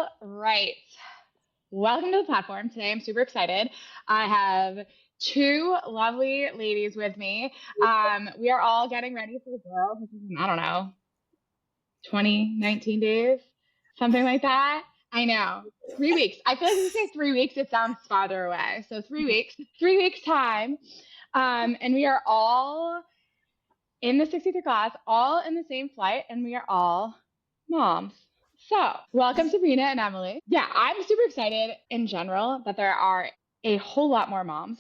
All right. Welcome to the platform. Today I'm super excited. I have two lovely ladies with me. We are all getting ready for the world. I don't know, 20, 19 days, something like that. I know. 3 weeks. I feel like if you say 3 weeks, it sounds farther away. So 3 weeks, 3 weeks time. And we are all in the 63rd class, all in the same flight, and we are all moms. So, welcome Sabrina and Emily. Yeah, I'm super excited in general that there are a whole lot more moms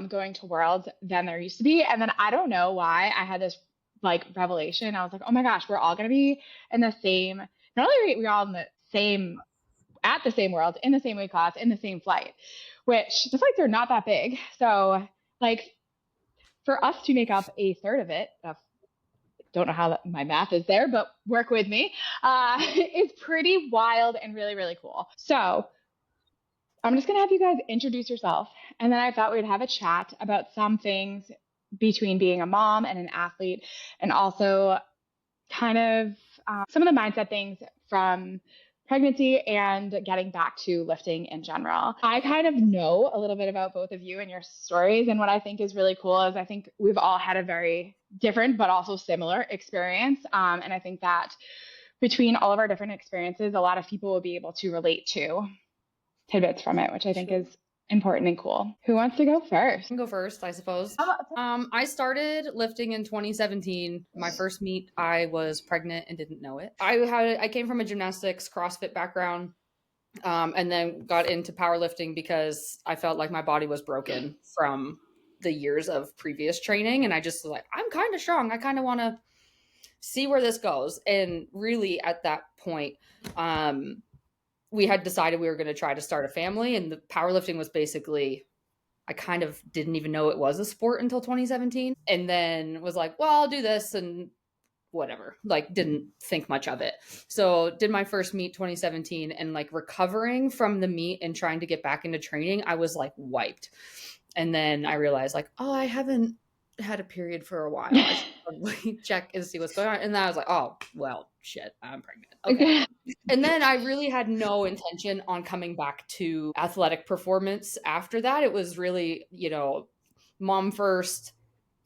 going to Worlds than there used to be. And then I don't know why I had this like revelation. I was like, oh my gosh, we're all going to be in the same, not only are we all in the same, at the same Worlds, in the same weight class, in the same flight, which the flights are not that big. So, like, for us to make up a third of it, don't know how my math is there, but work with me. It's pretty wild and really, really cool. So I'm just going to have you guys introduce yourself. And then I thought we'd have a chat about some things between being a mom and an athlete, and also kind of some of the mindset things from pregnancy and getting back to lifting in general. I kind of know a little bit about both of you and your stories. And what I think is really cool is I think we've all had a very different but also similar experience. And I think that between all of our different experiences, a lot of people will be able to relate to tidbits from it, which I think is important and cool. Who wants to go first? I can go first, I suppose. I started lifting in 2017. My first meet, I was pregnant and didn't know it. I came from a gymnastics CrossFit background, and then got into powerlifting because I felt like my body was broken from the years of previous training, and I just was like, I'm kind of strong. I kind of want to see where this goes. And really, at that point, we had decided we were going to try to start a family, and the powerlifting was basically, I kind of didn't even know it was a sport until 2017, and then was like, well, I'll do this and whatever, like didn't think much of it. So did my first meet 2017, and like recovering from the meet and trying to get back into training, I was like wiped. And then I realized like, oh, I haven't had a period for a while. I should probably check and see what's going on. And then I was like, oh, well, shit, I'm pregnant. Okay. And then I really had no intention on coming back to athletic performance after that. It was really, mom first,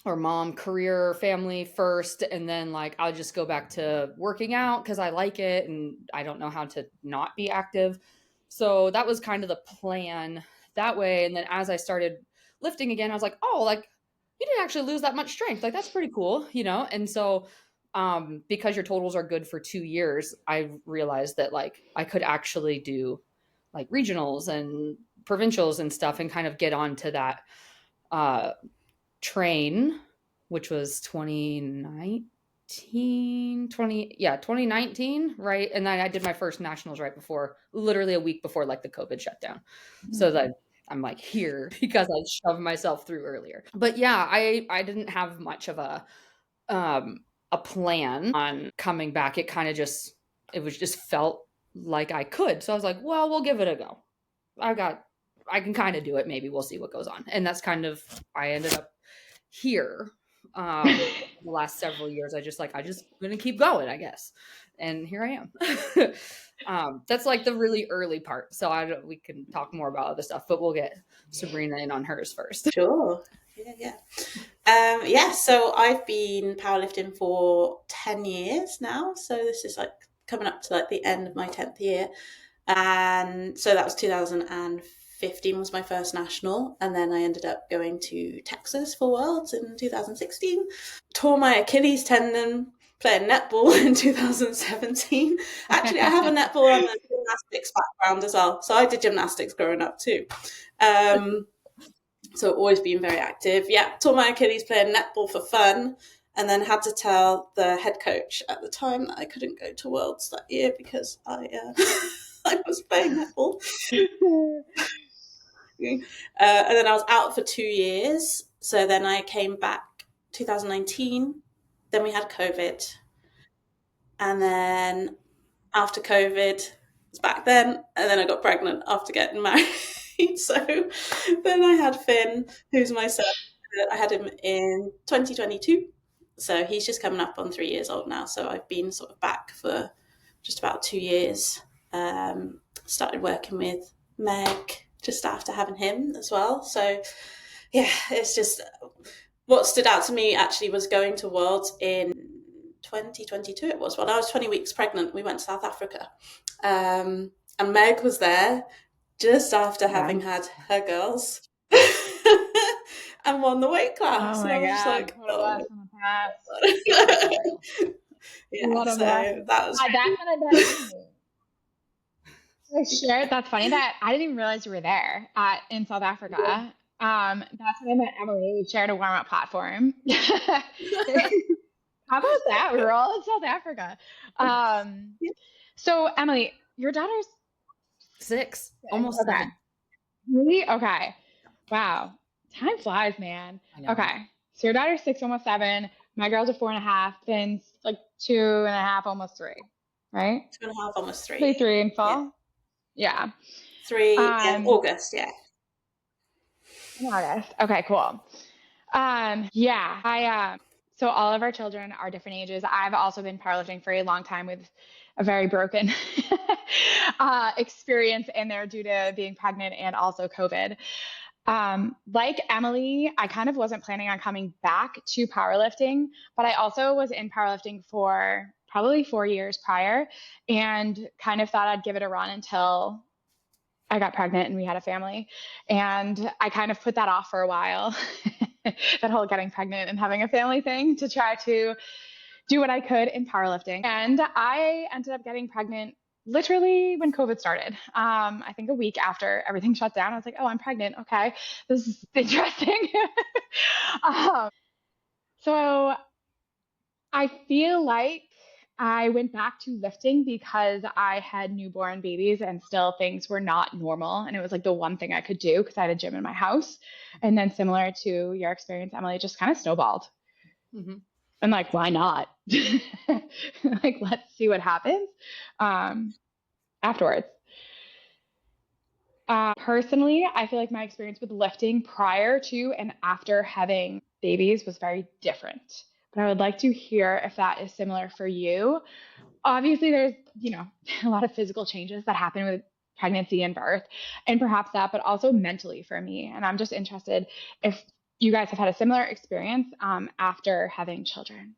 or mom, career, family first. And then like, I'll just go back to working out because I like it and I don't know how to not be active. So that was kind of the plan that way. And then as I started lifting again, I was like, oh, like, you didn't actually lose that much strength. Like, that's pretty cool, And so because your totals are good for 2 years, I realized that like I could actually do like regionals and provincials and stuff and kind of get onto that train, which was 2019, right? And then I did my first nationals right before, literally a week before like the COVID shutdown. Mm-hmm. So that I'm like here because I shoved myself through earlier. But yeah, I didn't have much of a plan on coming back. It kind of just felt like I could. So I was like, well, we'll give it a go. I can kind of do it. Maybe we'll see what goes on. And that's kind of, I ended up here the last several years. I just gonna keep going, I guess. And here I am. That's like the really early part. So we can talk more about other stuff, but we'll get Sabrina in on hers first. Sure. Yeah. So I've been powerlifting for 10 years now. So this is like coming up to like the end of my 10th year. And so that was 2015 was my first national. And then I ended up going to Texas for Worlds in 2016. Tore my Achilles tendon playing netball in 2017. Actually, I have a netball and a gymnastics background as well. So I did gymnastics growing up too. So always been very active. Yeah, tore my Achilles playing netball for fun, and then had to tell the head coach at the time that I couldn't go to Worlds that year because I was playing netball. And then I was out for 2 years. So then I came back 2019. Then we had COVID. And then after COVID, it was back then. And then I got pregnant after getting married. So then I had Finn, who's my son. I had him in 2022. So he's just coming up on 3 years old now. So I've been sort of back for just about 2 years started working with Meg just after having him as well. So yeah, it's just what stood out to me actually was going to Worlds in 2022. It was when I was 20 weeks pregnant. We went to South Africa, and Meg was there just after having had her girls and won the weight class. Oh And my I was just God, like, what a oh blast from the past. my God. Yeah, What a so blessing. that was That's what I got Emily. I shared. That's funny that I didn't even realize you were there in South Africa. That's when I met Emily. We shared a warm up platform. How about that? We were all in South Africa. Um, so Emily, your daughter's 6, six. almost Okay. 7. Really? Okay. Wow. Time flies, man. I know. Okay. So your daughter's 6, almost 7. My girls are 4.5, Finn's like 2.5, almost 3. Right? 2.5, almost Maybe 3. 3 in Yeah, fall. Yeah. 3 in Um, August. Yeah. in August. Okay, cool. Yeah, so all of our children are different ages. I've also been powerlifting for a long time with a very broken experience in there due to being pregnant and also COVID. Like Emily, I kind of wasn't planning on coming back to powerlifting, but I also was in powerlifting for probably 4 years prior and kind of thought I'd give it a run until I got pregnant and we had a family. And I kind of put that off for a while, that whole getting pregnant and having a family thing, to try to do what I could in powerlifting. And I ended up getting pregnant literally when COVID started. I think a week after everything shut down. I was like, oh, I'm pregnant. Okay, this is interesting. So I feel like I went back to lifting because I had newborn babies and still things were not normal. And it was like the one thing I could do because I had a gym in my house. And then, similar to your experience, Emily, it just kind of snowballed. Mm-hmm. And like, why not? Like, let's see what happens afterwards. Personally, I feel like my experience with lifting prior to and after having babies was very different. But I would like to hear if that is similar for you. Obviously, there's, a lot of physical changes that happen with pregnancy and birth, and perhaps that, but also mentally for me. And I'm just interested if you guys have had a similar experience after having children.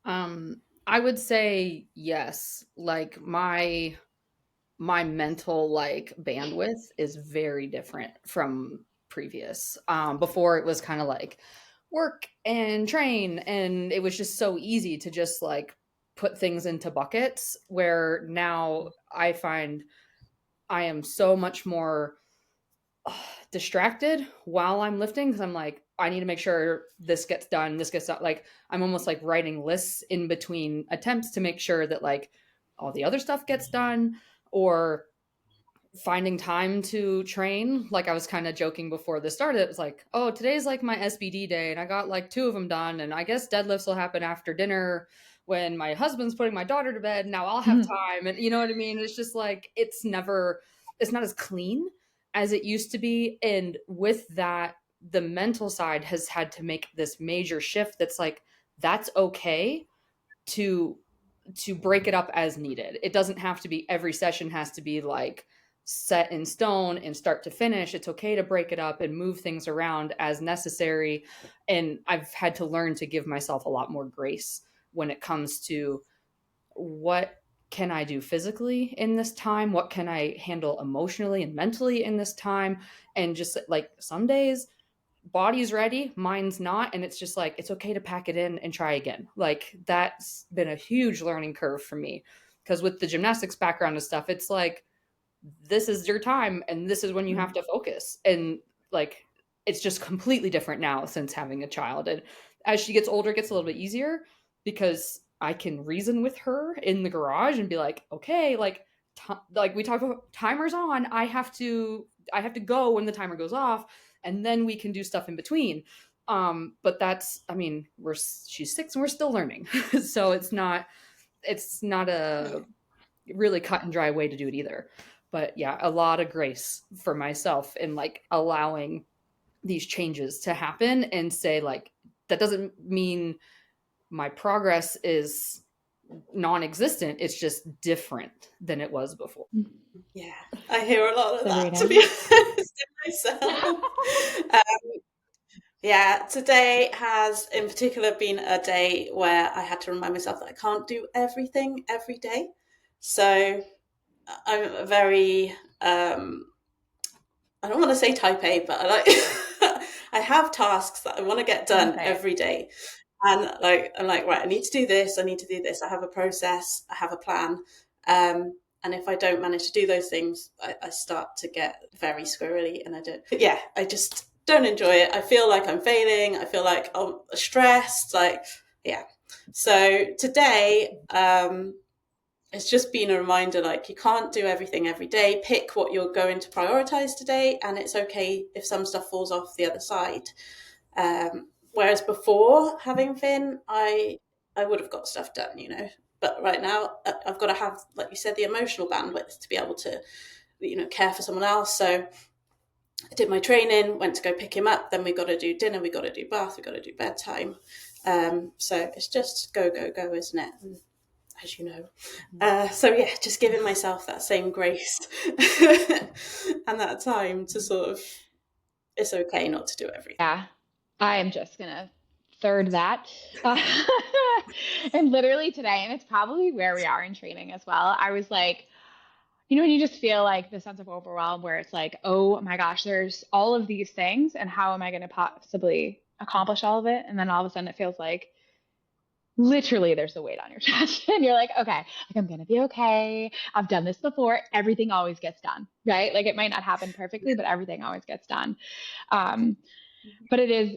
I would say yes. Like my mental like bandwidth is very different from previous. Before it was kind of like work and train, and it was just so easy to just like put things into buckets, where now I find I am so much more distracted while I'm lifting, because I'm like, I need to make sure this gets done, this gets done. Like I'm almost like writing lists in between attempts to make sure that like all the other stuff gets done, or finding time to train. Like I was kind of joking before this started. It was like, oh, today's like my SBD day and I got like 2 of them done. And I guess deadlifts will happen after dinner when my husband's putting my daughter to bed. Now I'll have time. And you know what I mean? It's just like, it's not as clean as it used to be. And with that, the mental side has had to make this major shift. That's like, that's okay to break it up as needed. It doesn't have to be every session has to be like set in stone and start to finish. It's okay to break it up and move things around as necessary. And I've had to learn to give myself a lot more grace when it comes to what can I do physically in this time? What can I handle emotionally and mentally in this time? And just like some days, body's ready, mind's not, and it's just like it's okay to pack it in and try again. Like that's been a huge learning curve for me, because with the gymnastics background and stuff, it's like this is your time and this is when you have to focus. And like it's just completely different now since having a child. And as she gets older, it gets a little bit easier because I can reason with her in the garage and be like, okay, like like we talk about timers on, I have to go when the timer goes off, and then we can do stuff in between. But that's, I mean, she's 6 and we're still learning. So it's not a really cut and dry way to do it either. But yeah, a lot of grace for myself in like allowing these changes to happen, and say like, that doesn't mean my progress is non-existent. It's just different than it was before. Yeah, I hear a lot of that, Sabrina. to be honest, in myself. Yeah, today has in particular been a day where I had to remind myself that I can't do everything every day. So I'm a very, I don't want to say type A, but I like, I have tasks that I want to get done every day. And like, I'm like, right, I need to do this. I need to do this. I have a process. I have a plan. And if I don't manage to do those things, I start to get very squirrely, and I don't. Yeah, I just don't enjoy it. I feel like I'm failing. I feel like I'm stressed. Like, yeah. So today, it's just been a reminder, like, you can't do everything every day. Pick what you're going to prioritize today, and it's okay if some stuff falls off the other side. Whereas before having Finn, I would have got stuff done, you know. But right now, I've got to have, like you said, the emotional bandwidth to be able to, you know, care for someone else. So I did my training, went to go pick him up. Then we got to do dinner, we got to do bath, we got to do bedtime. So it's just go, go, go, isn't it? And, as you know. So yeah, just giving myself that same grace and that time to sort of, it's okay not to do everything. Yeah, I am just gonna third that. Uh, and literally today, and it's probably where we are in training as well. I was like, you know, when you just feel like the sense of overwhelm where it's like, oh my gosh, there's all of these things, and how am I going to possibly accomplish all of it? And then all of a sudden it feels like literally there's a weight on your chest, and you're like, okay, like I'm going to be okay. I've done this before. Everything always gets done, right? Like it might not happen perfectly, but everything always gets done. But it is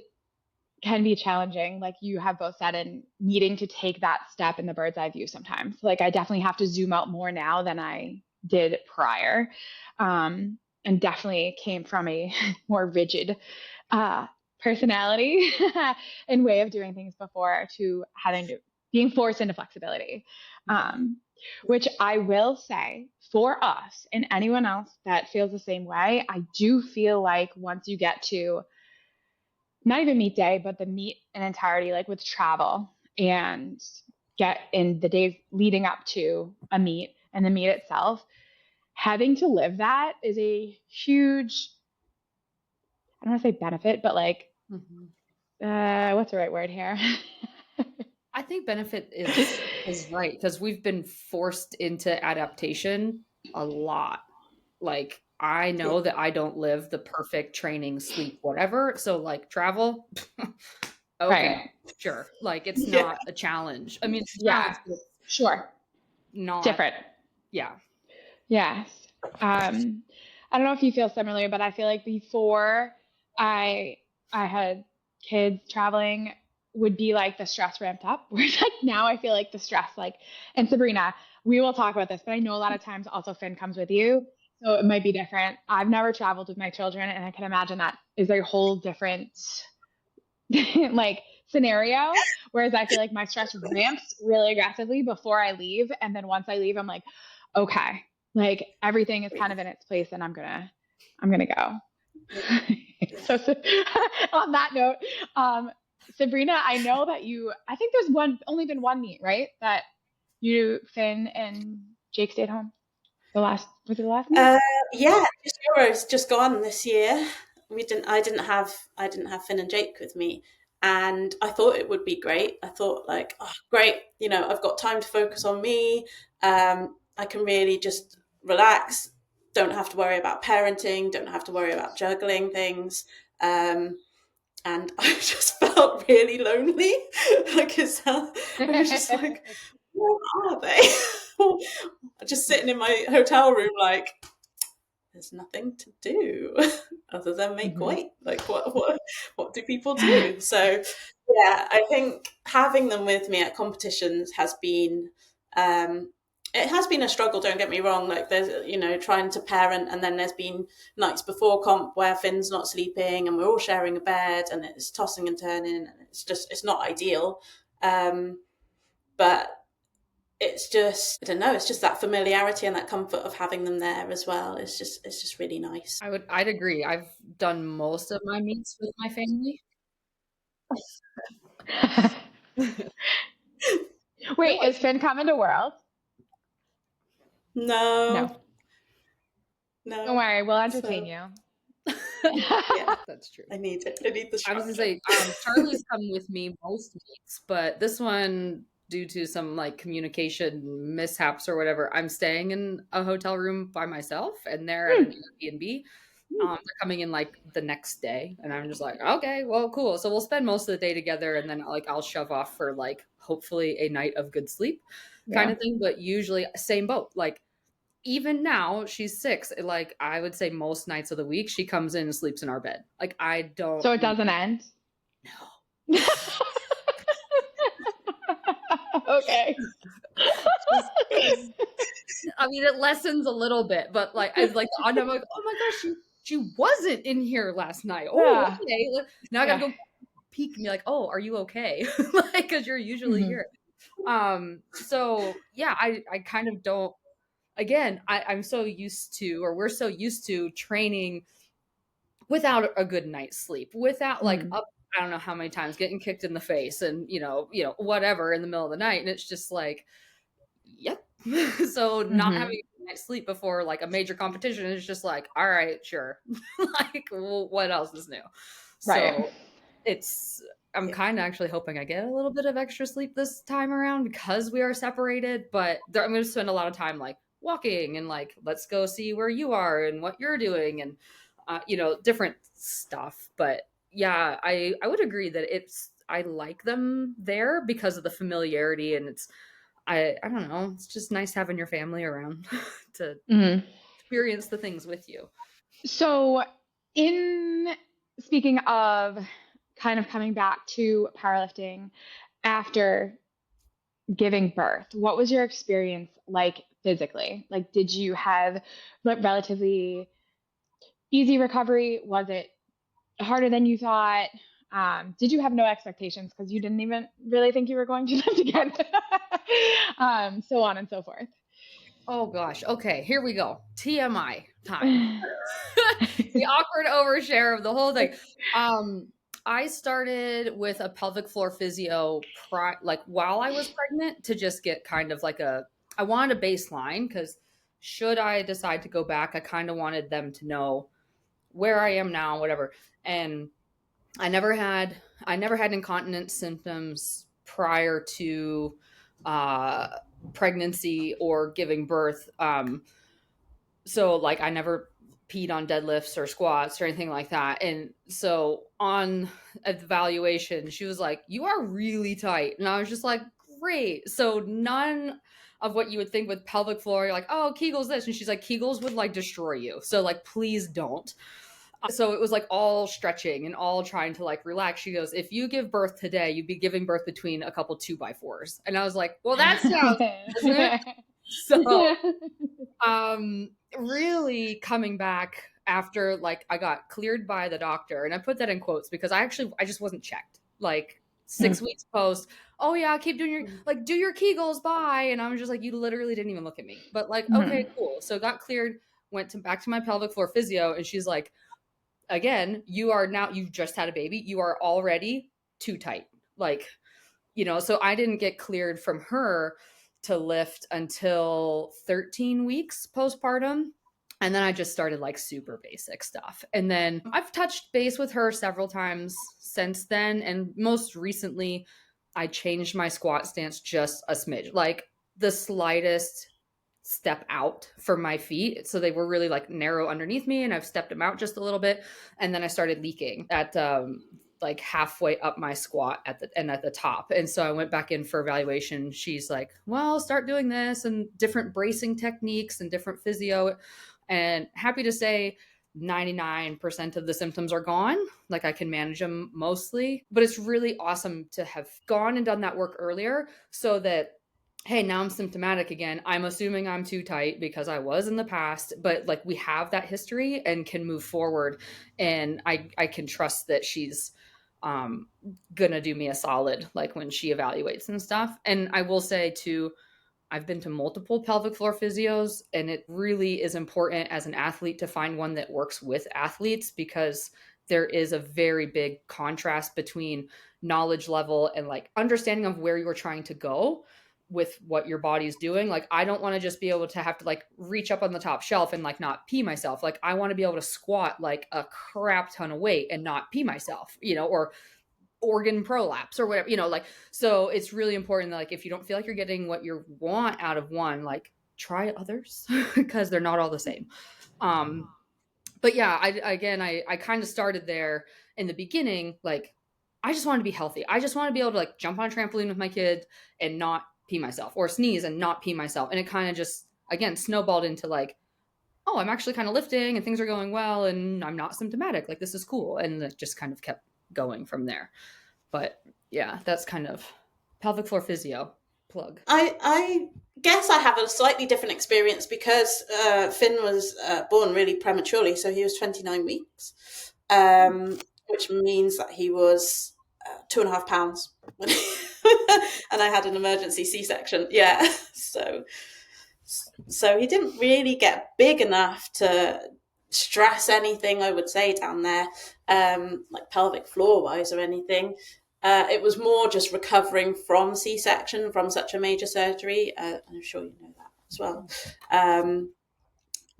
can be challenging, like you have both said, in needing to take that step in the bird's eye view sometimes. Like I definitely have to zoom out more now than I did prior. And definitely came from a more rigid personality and way of doing things before to having to being forced into flexibility. Which I will say for us and anyone else that feels the same way, I do feel like once you get to not even meet day, but the meet in entirety, like with travel and get in the days leading up to a meet and the meet itself, having to live that is a huge, I don't want to say benefit, but like, what's the right word here? I think benefit is right, because we've been forced into adaptation a lot. Like I know that I don't live the perfect training, sleep, whatever. So like travel, okay, Right. sure. Like it's not a challenge. I mean, it's a challenge, but it's Sure. not. Different. Yeah. Yes. I don't know if you feel similar, but I feel like before I I had kids, traveling would be like the stress ramped up. Whereas like now I feel like the stress, like, and Sabrina, we will talk about this, but I know a lot of times also Finn comes with you. So it might be different. I've never traveled with my children, and I can imagine that is a whole different like scenario. Whereas I feel like my stress ramps really aggressively before I leave. And then once I leave, I'm like, okay, like everything is kind of in its place, and I'm gonna go. So on that note, Sabrina, I know that I think there's only been one meet, right? That you, Finn, and Jake stayed home. Was it the last meet? Yeah, just Euros just gone this year. I didn't have Finn and Jake with me, and I thought it would be great. I thought like, oh, great, you know, I've got time to focus on me. I can really just relax. Don't have to worry about parenting. Don't have to worry about juggling things. And I just felt really lonely. Like I was just like, where are they? Just sitting in my hotel room, like there's nothing to do other than make weight. Like what do people do? So yeah, I think having them with me at competitions has been it has been a struggle, don't get me wrong. Like there's, you know, trying to parent, and then there's been nights before comp where Finn's not sleeping and we're all sharing a bed and it's tossing and turning, and it's not ideal. But it's just, I don't know, it's just that familiarity and that comfort of having them there as well. It's just really nice. I'd agree. I've done most of my meets with my family. Wait, is Finn coming to World? No. No. No. Don't worry, we'll entertain So, you. yeah, That's true. I need it. I need the I was structure. gonna say, Charlie's come with me most weeks, but this one, due to some like communication mishaps or whatever, I'm staying in a hotel room by myself, and they're at an Airbnb. They're coming in like the next day, and I'm just like, okay, well, cool. So we'll spend most of the day together, and then like I'll shove off for like hopefully a night of good sleep, kind Yeah. of thing. But usually, same boat. Like even now, she's 6. Like I would say, most nights of the week, she comes in and sleeps in our bed. Like I don't So it doesn't end? know. Okay. Just 'cause I mean, it lessens a little bit, but like, I like, I'm like, oh my gosh, she wasn't in here last night. Oh, Yeah. okay. Now I gotta Yeah. go peek and be like, oh, are you okay? Like, because you're usually Mhm. here. So yeah, I kind of don't. Again, I'm so used to, or we're so used to training without a good night's sleep, without like Mhm. up. I don't know how many times getting kicked in the face and whatever in the middle of the night, and it's just like, yep. So not having Mhm. a night's sleep before like a major competition is just like, all right, sure. Like, well, what else is new? Right. So it's I'm Yeah. kind of actually hoping I get a little bit of extra sleep this time around because we are separated. But I'm going to spend a lot of time like walking and like, let's go see where you are and what you're doing and different stuff. But yeah, I would agree that I like them there because of the familiarity, and I don't know. It's just nice having your family around to Mhm. experience the things with you. So, in speaking of kind of coming back to powerlifting after giving birth, what was your experience like physically? Like, did you have relatively easy recovery? Was it harder than you thought? Did you have no expectations because you didn't even really think you were going to live again? So on and so forth. Oh gosh. Okay, here we go. TMI time. The awkward overshare of the whole thing. Um, I started with a pelvic floor physio like while I was pregnant to just get kind of like I wanted a baseline because should I decide to go back, I kind of wanted them to know where I am now, whatever. And I never had incontinence symptoms prior to uh pregnancy or giving birth. So like I never peed on deadlifts or squats or anything like that. And so on evaluation, she was like, "You are really tight." And I was just like, "Great." So none of what you would think with pelvic floor, you're like, "Oh, Kegels this." And she's like, "Kegels would like destroy you. So like please don't." So it was like all stretching and all trying to like relax. She goes, "If you give birth today, you'd be giving birth between a couple 2x4s." And I was like, "Well, that sounds pleasant." So really coming back after like I got cleared by the doctor, and I put that in quotes because I just wasn't checked. Like 6 weeks post, oh yeah, keep doing your like do your Kegels, bye. And I was just like, you literally didn't even look at me. But like, okay, Mhm. cool. So got cleared, went to back to my pelvic floor physio, and she's like, again, you've just had a baby. You are already too tight. Like, so I didn't get cleared from her to lift until 13 weeks postpartum. And then I just started like super basic stuff. And then I've touched base with her several times since then. And most recently, I changed my squat stance just a smidge, like the slightest step out from my feet. So they were really like narrow underneath me, and I've stepped them out just a little bit. And then I started leaking at like halfway up my squat at the top. And so I went back in for evaluation. She's like, well, start doing this and different bracing techniques and different physio. And happy to say 99% of the symptoms are gone. Like I can manage them mostly, but it's really awesome to have gone and done that work earlier so that, hey, now I'm symptomatic again. I'm assuming I'm too tight because I was in the past, but like we have that history and can move forward. And I can trust that she's gonna do me a solid like when she evaluates and stuff. And I will say too, I've been to multiple pelvic floor physios, and it really is important as an athlete to find one that works with athletes because there is a very big contrast between knowledge level and like understanding of where you're trying to go with what your body's doing. Like, I don't want to just be able to have to like reach up on the top shelf and like not pee myself. Like, I want to be able to squat like a crap ton of weight and not pee myself, or organ prolapse or whatever, like, so it's really important that, like, if you don't feel like you're getting what you want out of one, like, try others because they're not all the same. But yeah, I kind of started there in the beginning. Like, I just wanted to be healthy. I just want to be able to like jump on a trampoline with my kid and not pee myself, or sneeze and not pee myself. And it kind of just, again, snowballed into like, oh, I'm actually kind of lifting and things are going well and I'm not symptomatic. Like, this is cool. And it just kind of kept going from there. But yeah, that's kind of pelvic floor physio plug. I guess I have a slightly different experience because Finn was born really prematurely, so he was 29 weeks, which means that he was 2.5 pounds, and I had an emergency C-section. Yeah, so he didn't really get big enough to stress anything, I would say, down there, like pelvic floor wise or anything. It was more just recovering from C-section, from such a major surgery. I'm sure you know that as well.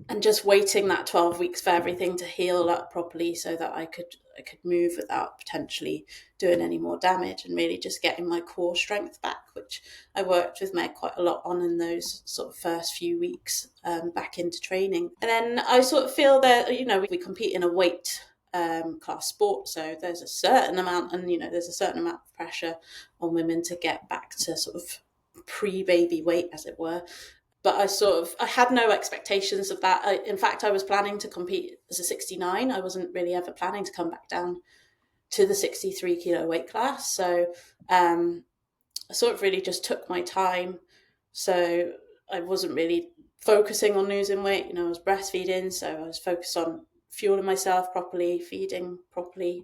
And just waiting that 12 weeks for everything to heal up properly so that I could move without potentially doing any more damage, and really just getting my core strength back, which I worked with Meg quite a lot on in those sort of first few weeks back into training. And then I sort of feel that, we compete in a weight class sport, so there's a certain amount of pressure on women to get back to sort of pre-baby weight, as it were. But I had no expectations of that. In fact, I was planning to compete as a 69. I wasn't really ever planning to come back down to the 63 kilo weight class. So I sort of really just took my time. So I wasn't really focusing on losing weight. I was breastfeeding, so I was focused on fueling myself properly, feeding properly,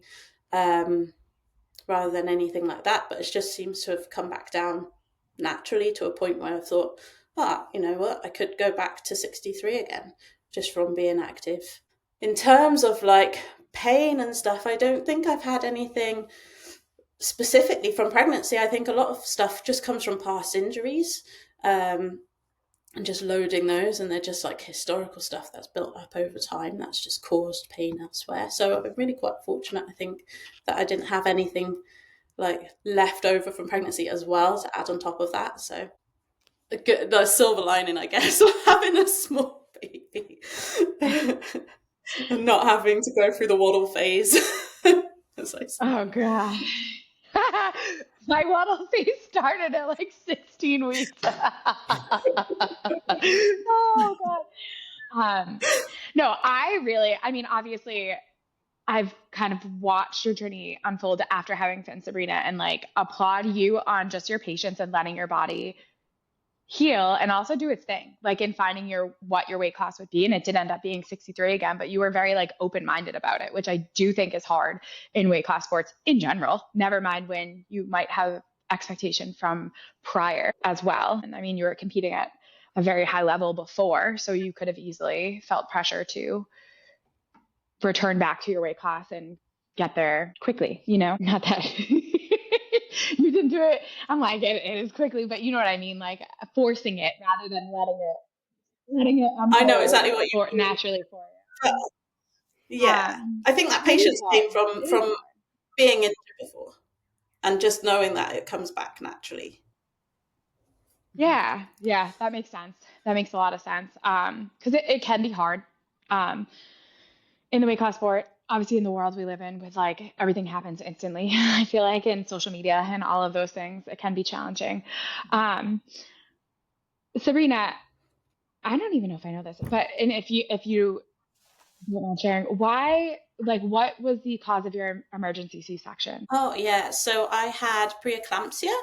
rather than anything like that. But it just seems to have come back down naturally to a point where I thought, you know what, I could go back to 63 again just from being active. In terms of like pain and stuff, I don't think I've had anything specifically from pregnancy. I think a lot of stuff just comes from past injuries, and just loading those, and they're just like historical stuff that's built up over time that's just caused pain elsewhere. So I'm really quite fortunate, I think, that I didn't have anything like left over from pregnancy as well to add on top of that. So the silver lining, I guess, of having a small baby and not having to go through the waddle phase. Oh god. My waddle phase started at like 16 weeks. Oh god. No, obviously I've kind of watched your journey unfold after having Finn, Sabrina, and like applaud you on just your patience and letting your body heal and also do its thing, like in finding what your weight class would be. And it did end up being 63 again, but you were very like open-minded about it, which I do think is hard in weight class sports in general, never mind when you might have expectation from prior as well. And I mean, you were competing at a very high level before, so you could have easily felt pressure to return back to your weight class and get there quickly, not that you didn't do it. I'm like, it is quickly, but you know what I mean? Like forcing it rather than letting it I know exactly what you mean. Naturally for you. Yeah. I think that patience came from being injured before and just knowing that it comes back naturally. Yeah, that makes sense. That makes a lot of sense. Because it can be hard in the weight class sport, obviously in the world we live in with like everything happens instantly. I feel like in social media and all of those things, it can be challenging. Sabrina, I don't even know if I know this, but if you don't mind sharing, what was the cause of your emergency C-section? Oh yeah, so I had preeclampsia.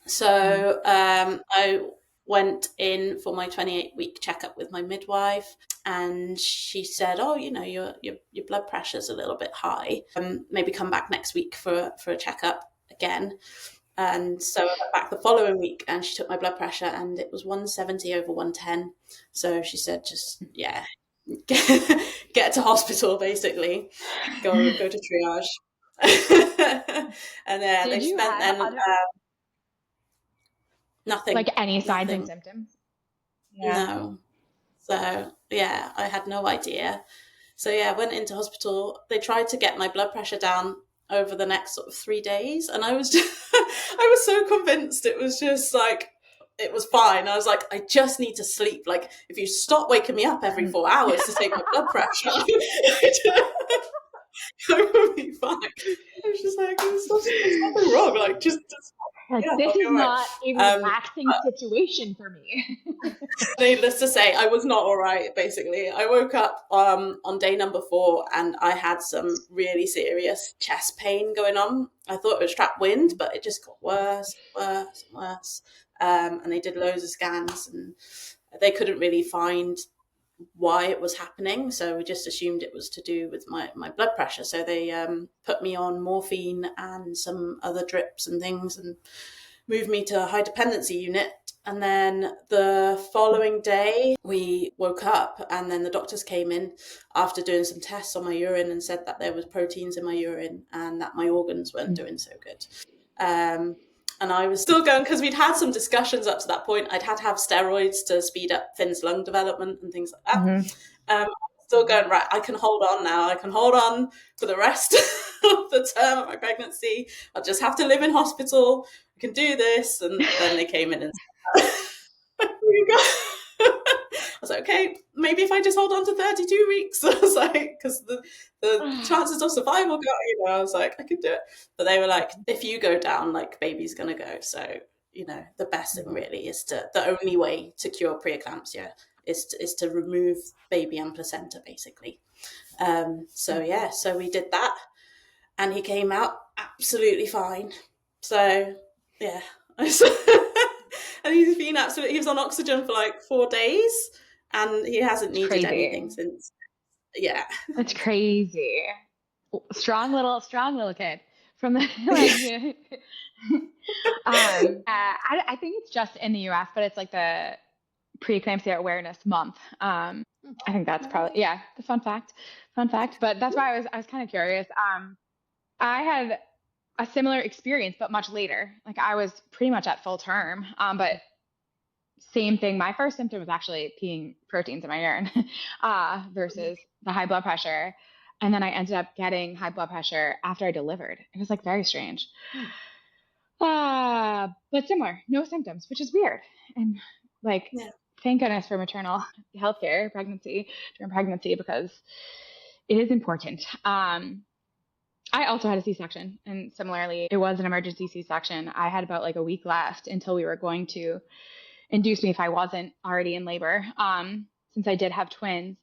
So I went in for my 28-week checkup with my midwife, and she said, "Oh, your blood pressure's a little bit high. Maybe come back next week for a checkup again." And so I went back the following week, and she took my blood pressure, and it was 170 over 110. So she said, "Just get to hospital, basically. Go to triage." And then they spent then. Nothing. Like any signs and Nothing. symptoms? Yeah. No. So yeah, I had no idea. So yeah, I went into hospital. They tried to get my blood pressure down over the next sort of 3 days, and I was just, I was so convinced it was just like it was fine. I was like, I just need to sleep. Like if you stop waking me up every 4 hours to take my blood pressure, I will be fine. I was just like, there's nothing wrong. Like just Like, yeah, this I'll be is all right. not a relaxing situation for me. Needless to say, I was not all right, basically. I woke up on day number 4 and I had some really serious chest pain going on. I thought it was trapped wind, but it just got worse, worse, worse. And they did loads of scans and they couldn't really find why it was happening. So we just assumed it was to do with my blood pressure. So they put me on morphine and some other drips and things and moved me to a high dependency unit. And then the following day, we woke up, and then the doctors came in after doing some tests on my urine and said that there was proteins in my urine and that my organs weren't doing so good. And I was still going because we'd had some discussions up to that point. I'd had to have steroids to speed up Finn's lung development and things like that. Still going, right, I can hold on now. I can hold on for the rest of the term of my pregnancy. I'll just have to live in hospital. I can do this. And then they came in and said, I was like, okay, maybe if I just hold on to 32 weeks. I was like, because the chances of survival go, I was like, I could do it. But they were like, if you go down, like, baby's going to go. So, the best thing really is the only way to cure preeclampsia is to remove baby and placenta, basically. So yeah, so we did that, and he came out absolutely fine. So yeah, and he's been he was on oxygen for like 4 days, and he hasn't needed anything since. Yeah, that's crazy. Strong little kid from the like. I think it's just in the US, but it's like the Preeclampsia Awareness Month. I think that's probably the fun fact. But that's why I was kind of curious. I had a similar experience, but much later. Like I was pretty much at full term. But same thing. My first symptom was actually peeing proteins in my urine versus the high blood pressure. And then I ended up getting high blood pressure after I delivered. It was like very strange. But similar, no symptoms, which is weird. And like, thank goodness for maternal healthcare during pregnancy, because it is important. I also had a C-section, and similarly, it was an emergency C-section. I had about like a week left until we were going to induce me if I wasn't already in labor, since I did have twins.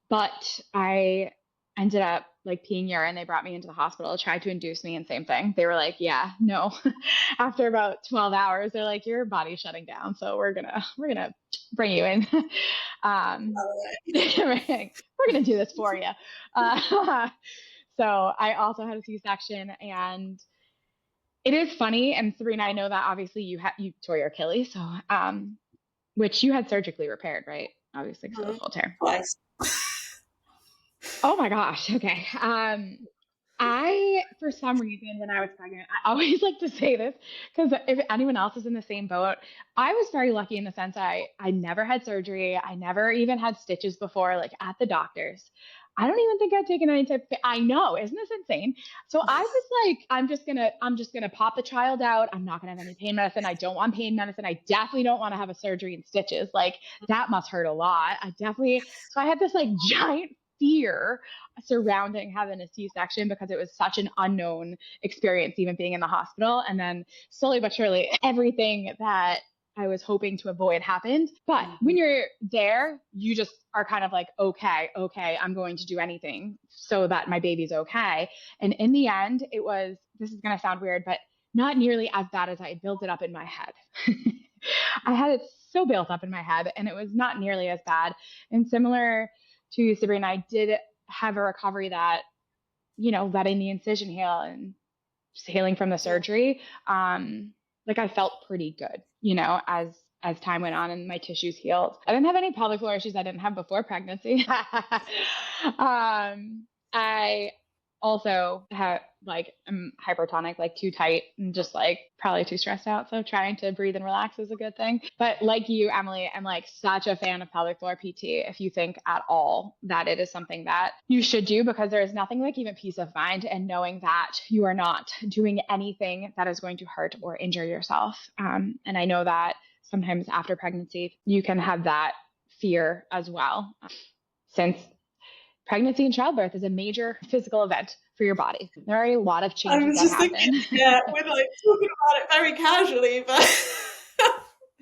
But I ended up like peeing urine. They brought me into the hospital, tried to induce me, and same thing. They were like, yeah, no. After about 12 hours, they're like, your body's shutting down, so we're gonna bring you in. We're gonna do this for you. So I also had a C-section, and it is funny. And Sabrina, I know that obviously you tore your Achilles, so which you had surgically repaired, right? Obviously, because it was full tear. Twice. Oh my gosh. Okay. I, for some reason, when I was pregnant, I always like to say this because if anyone else is in the same boat, I was very lucky in the sense I never had surgery. I never even had stitches before, like at the doctor's. I don't even think I'd taken any type of, I know, isn't this insane? So I was like, I'm just gonna pop the child out. I'm not gonna have any pain medicine. I don't want pain medicine. I definitely don't want to have a surgery and stitches. Like that must hurt a lot. So I had this like giant fear surrounding having a C-section because it was such an unknown experience, even being in the hospital. And then slowly but surely, everything that I was hoping to avoid happened. But when you're there, you just are kind of like, okay, I'm going to do anything so that my baby's okay. And in the end, this is going to sound weird, but not nearly as bad as I had built it up in my head. I had it so built up in my head, and it was not nearly as bad. And similar to Sabrina, I did have a recovery that, letting the incision heal and just healing from the surgery. Like I felt pretty good, as time went on and my tissues healed. I didn't have any pelvic floor issues I didn't have before pregnancy. I also have like I'm hypertonic, like too tight and just like probably too stressed out. So trying to breathe and relax is a good thing. But like you, Emily, I'm like such a fan of pelvic floor PT. If you think at all that it is something that you should do, because there is nothing like even peace of mind and knowing that you are not doing anything that is going to hurt or injure yourself. And I know that sometimes after pregnancy, you can have that fear as well, since pregnancy and childbirth is a major physical event for your body. There are a lot of I changes was that just thinking, happen. yeah, we're like talking about it very casually, but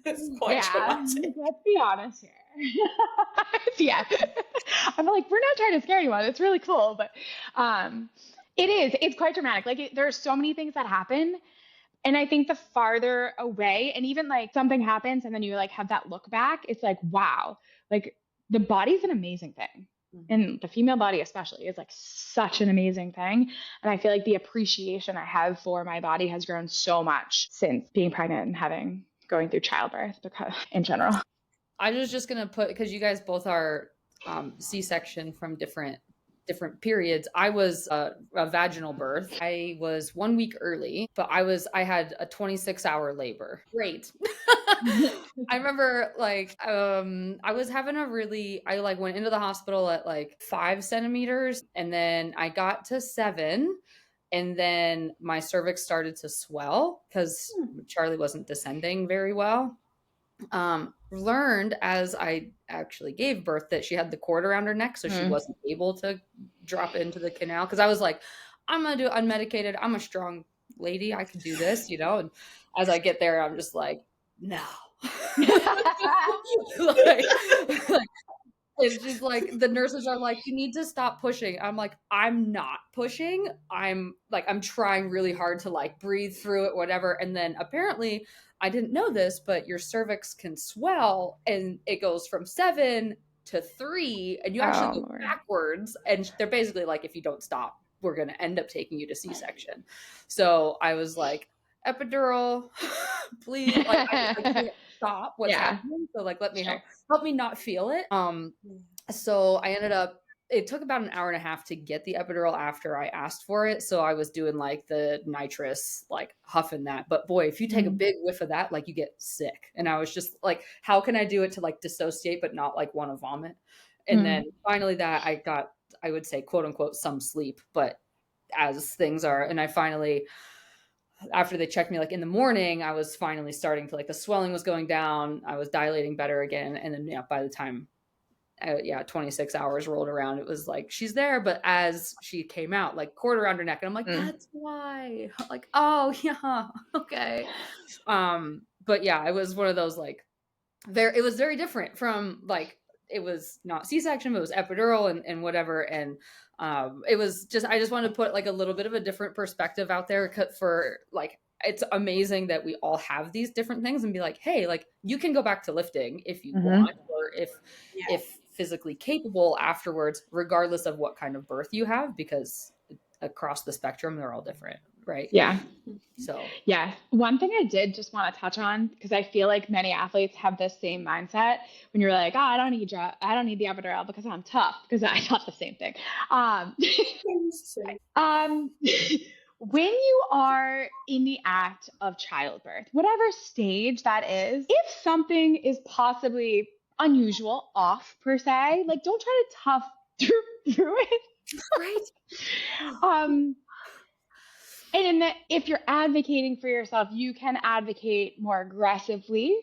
it's quite Yeah, traumatic. let's be honest here. Yeah. I'm like, we're not trying to scare anyone. It's really cool, but it's quite dramatic. Like there's so many things that happen. And I think the farther away, and even like something happens and then you like have that look back, it's like, wow, like the body's an amazing thing. And the female body especially is like such an amazing thing. And I feel like the appreciation I have for my body has grown so much since being pregnant and going through childbirth, because in general. I was just gonna put, because you guys both are C-section from different periods. I was a vaginal birth. I was 1 week early, but I had a 26-hour labor. Great. I remember like I was having I like went into the hospital at like 5 centimeters, and then I got to 7, and then my cervix started to swell because Charlie wasn't descending very well. Learned as I actually gave birth that she had the cord around her neck, so she wasn't able to drop into the canal. Because I was like, I'm gonna do it unmedicated. I'm a strong lady. I can do this, you know. And as I get there, I'm just like, no. like, it's just like the nurses are like, you need to stop pushing. I'm like, I'm not pushing. I'm trying really hard to like breathe through it, whatever. And then apparently, I didn't know this, but your cervix can swell and it goes from 7 to 3, and you actually go backwards. And they're basically like, if you don't stop, we're going to end up taking you to C-section. So I was like, epidural, please. Like, I can't stop what's happening. So like, let me help me not feel it. So I ended up, it took about an hour and a half to get the epidural after I asked for it. So I was doing like the nitrous, like huffing that. But boy, if you take a big whiff of that, like you get sick. And I was just like, how can I do it to like dissociate, but not like want to vomit? And then finally that I got, I would say, quote unquote, some sleep, but as things are, and I finally, after they checked me like in the morning, I was finally starting to like, the swelling was going down. I was dilating better again. And then by the time 26 hours rolled around, it was like, she's there. But as she came out, like cord around her neck, and I'm like, that's why. Like, oh yeah, okay. But yeah, it was one of those like, it was very different from like, it was not C-section, but it was epidural and whatever. And it was just, I just wanted to put like a little bit of a different perspective out there for like, it's amazing that we all have these different things, and be like, hey, like you can go back to lifting if you want, or if physically capable afterwards, regardless of what kind of birth you have, because across the spectrum, they're all different. Right. Yeah. So, yeah. One thing I did just want to touch on, because I feel like many athletes have this same mindset when you're like, oh, I don't need the epidural because I'm tough, because I thought the same thing. When you are in the act of childbirth, whatever stage that is, if something is possibly unusual, off per se, like don't try to tough through it. Right. And if you're advocating for yourself, you can advocate more aggressively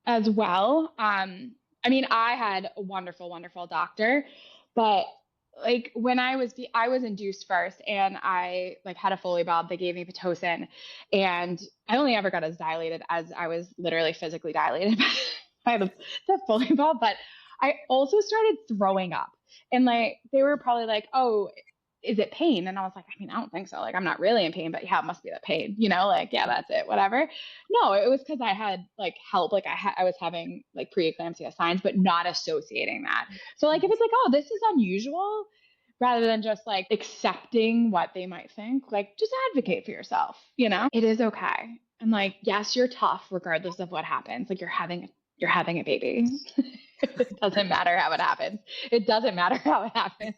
as well. I mean, I had a wonderful, wonderful doctor, but like when I was induced first, and I like had a Foley bulb. They gave me Pitocin, and I only ever got as dilated as I was literally physically dilated by the Foley bulb. But I also started throwing up, and like they were probably like, "Oh, is it pain?" And I was like, I mean, I don't think so. Like, I'm not really in pain, but yeah, it must be the pain, you know, like, yeah, that's it, whatever. No, it was because I had like help. Like I was having like preeclampsia signs, but not associating that. So like, if it's like, oh, this is unusual, rather than just like accepting what they might think, like just advocate for yourself, you know, it is okay. And like, yes, you're tough regardless of what happens. Like you're having a baby. It doesn't matter how it happens. It doesn't matter how it happens.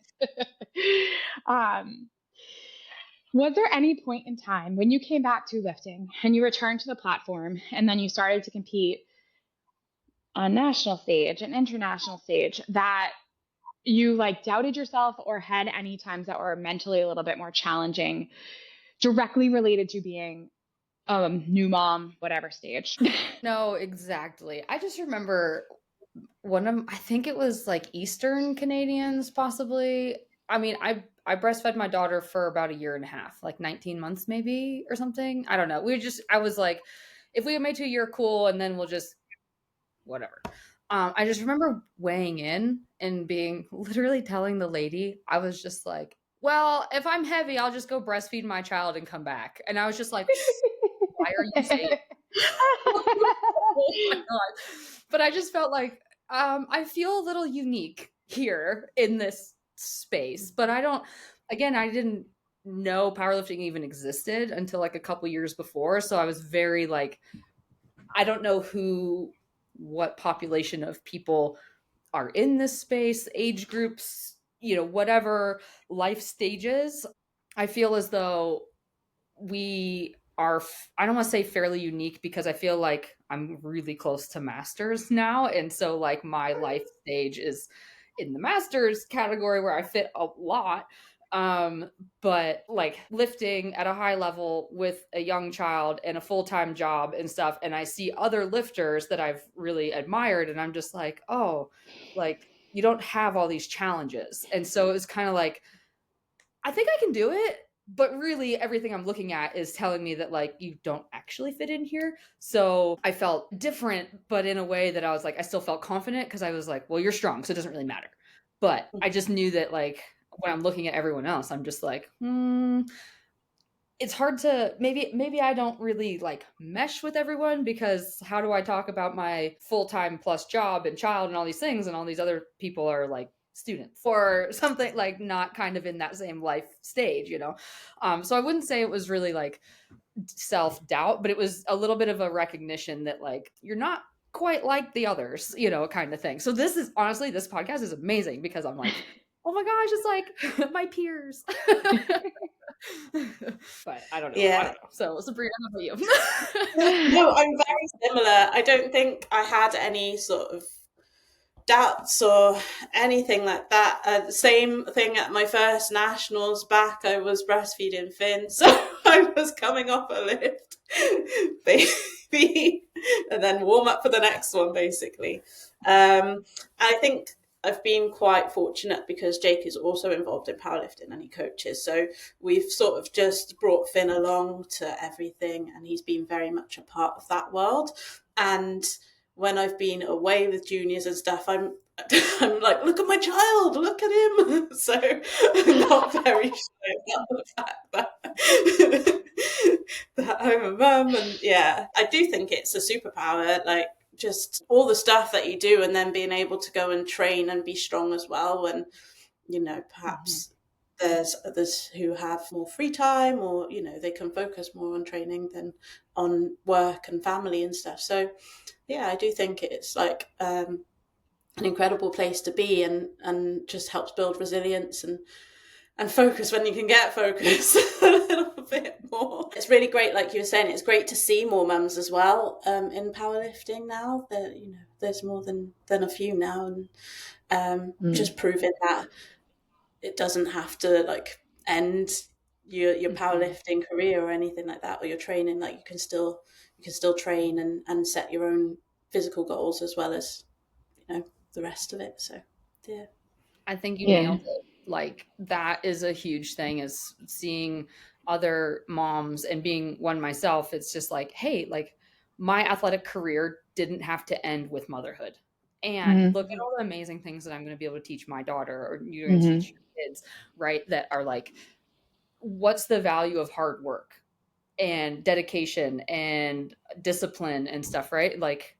Was there any point in time when you came back to lifting and you returned to the platform and then you started to compete on national stage and international stage that you like doubted yourself or had any times that were mentally a little bit more challenging directly related to being new mom, whatever stage? No, exactly. I just remember I think it was like Eastern Canadians, possibly. I mean, I breastfed my daughter for about a year and a half, like 19 months maybe or something. I don't know. I was like, if we made to a year, cool, and then we'll just whatever. I just remember weighing in and being literally telling the lady, I was just like, well, if I'm heavy, I'll just go breastfeed my child and come back. And I was just like, why are you saying oh my god. But I just felt like I feel a little unique here in this space. But I didn't know powerlifting even existed until like a couple years before. So I was very like, I don't know what population of people are in this space, age groups, whatever life stages. I feel as though we are, I don't want to say fairly unique because I feel like I'm really close to masters now. And so like my life stage is in the masters category where I fit a lot. But like lifting at a high level with a young child and a full-time job and stuff. And I see other lifters that I've really admired. And I'm just like, oh, like you don't have all these challenges. And so it was kind of like, I think I can do it, but really everything I'm looking at is telling me that like you don't actually fit in here. So I felt different, but in a way that I was like, I still felt confident because I was like, well, you're strong, so it doesn't really matter. But I just knew that like when I'm looking at everyone else, I'm just like, it's hard to maybe I don't really like mesh with everyone because how do I talk about my full-time plus job and child and all these things and all these other people are like students or something like not kind of in that same life stage, so I wouldn't say it was really like self-doubt, but it was a little bit of a recognition that like you're not quite like the others, kind of thing. So this podcast is amazing because I'm like, oh my gosh, it's like my peers. But I don't know. Yeah. I don't know. So Sabrina, how about you? No, I'm very similar. I don't think I had any sort of doubts or anything like that. Same thing at my first nationals back. I was breastfeeding Finn, so I was coming off a lift, baby, and then warm up for the next one, basically. I think I've been quite fortunate because Jake is also involved in powerlifting and he coaches. So we've sort of just brought Finn along to everything and he's been very much a part of that world. And when I've been away with juniors and stuff, I'm like, look at my child, look at him. So I'm not very sure about the fact that I'm a mum. And yeah, I do think it's a superpower, like just all the stuff that you do and then being able to go and train and be strong as well when, perhaps there's others who have more free time or, they can focus more on training than on work and family and stuff. So yeah, I do think it's like an incredible place to be and just helps build resilience and focus when you can get focus a little bit more. It's really great, like you were saying, it's great to see more mums as well in powerlifting now. That there's more than a few now, and just proving that it doesn't have to like end your powerlifting career or anything like that, or your training. Like you can still train and set your own physical goals as well as the rest of it. So yeah, I think you nailed it. Like that is a huge thing, is seeing other moms and being one myself. It's just like, hey, like my athletic career didn't have to end with motherhood. And look at all the amazing things that I'm going to be able to teach my daughter or you're going to teach your kids, right? That are like, what's the value of hard work and dedication and discipline and stuff, right? Like,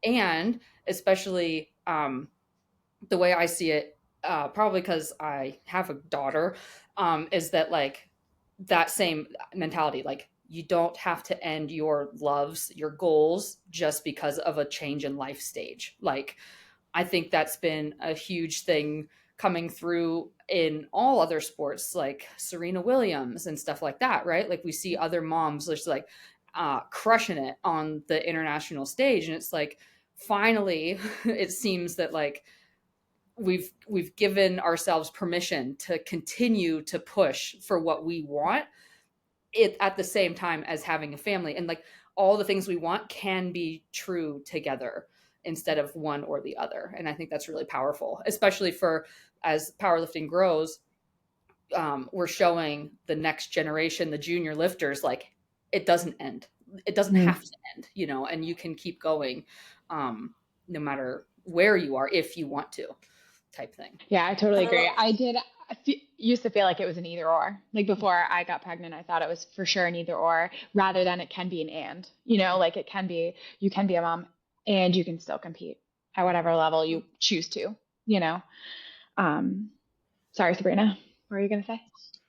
and especially the way I see it, probably because I have a daughter, is that like that same mentality, like you don't have to end your loves, your goals just because of a change in life stage. Like, I think that's been a huge thing coming through in all other sports, like Serena Williams and stuff like that, right? Like we see other moms just like crushing it on the international stage. And it's like, finally, it seems that like we've given ourselves permission to continue to push for what we want, it at the same time as having a family, and like all the things we want can be true together instead of one or the other. And I think that's really powerful, especially for as powerlifting grows. We're showing the next generation, the junior lifters, like it doesn't end, it doesn't have to end, you know, and you can keep going no matter where you are if you want to, type thing. Yeah, I totally agree. Used to feel like it was an either or. Like before I got pregnant, I thought it was for sure an either or, rather than it can be an and. You know, like it can be, you can be a mom and you can still compete at whatever level you choose to, you know. Sorry, Sabrina, what were you going to say?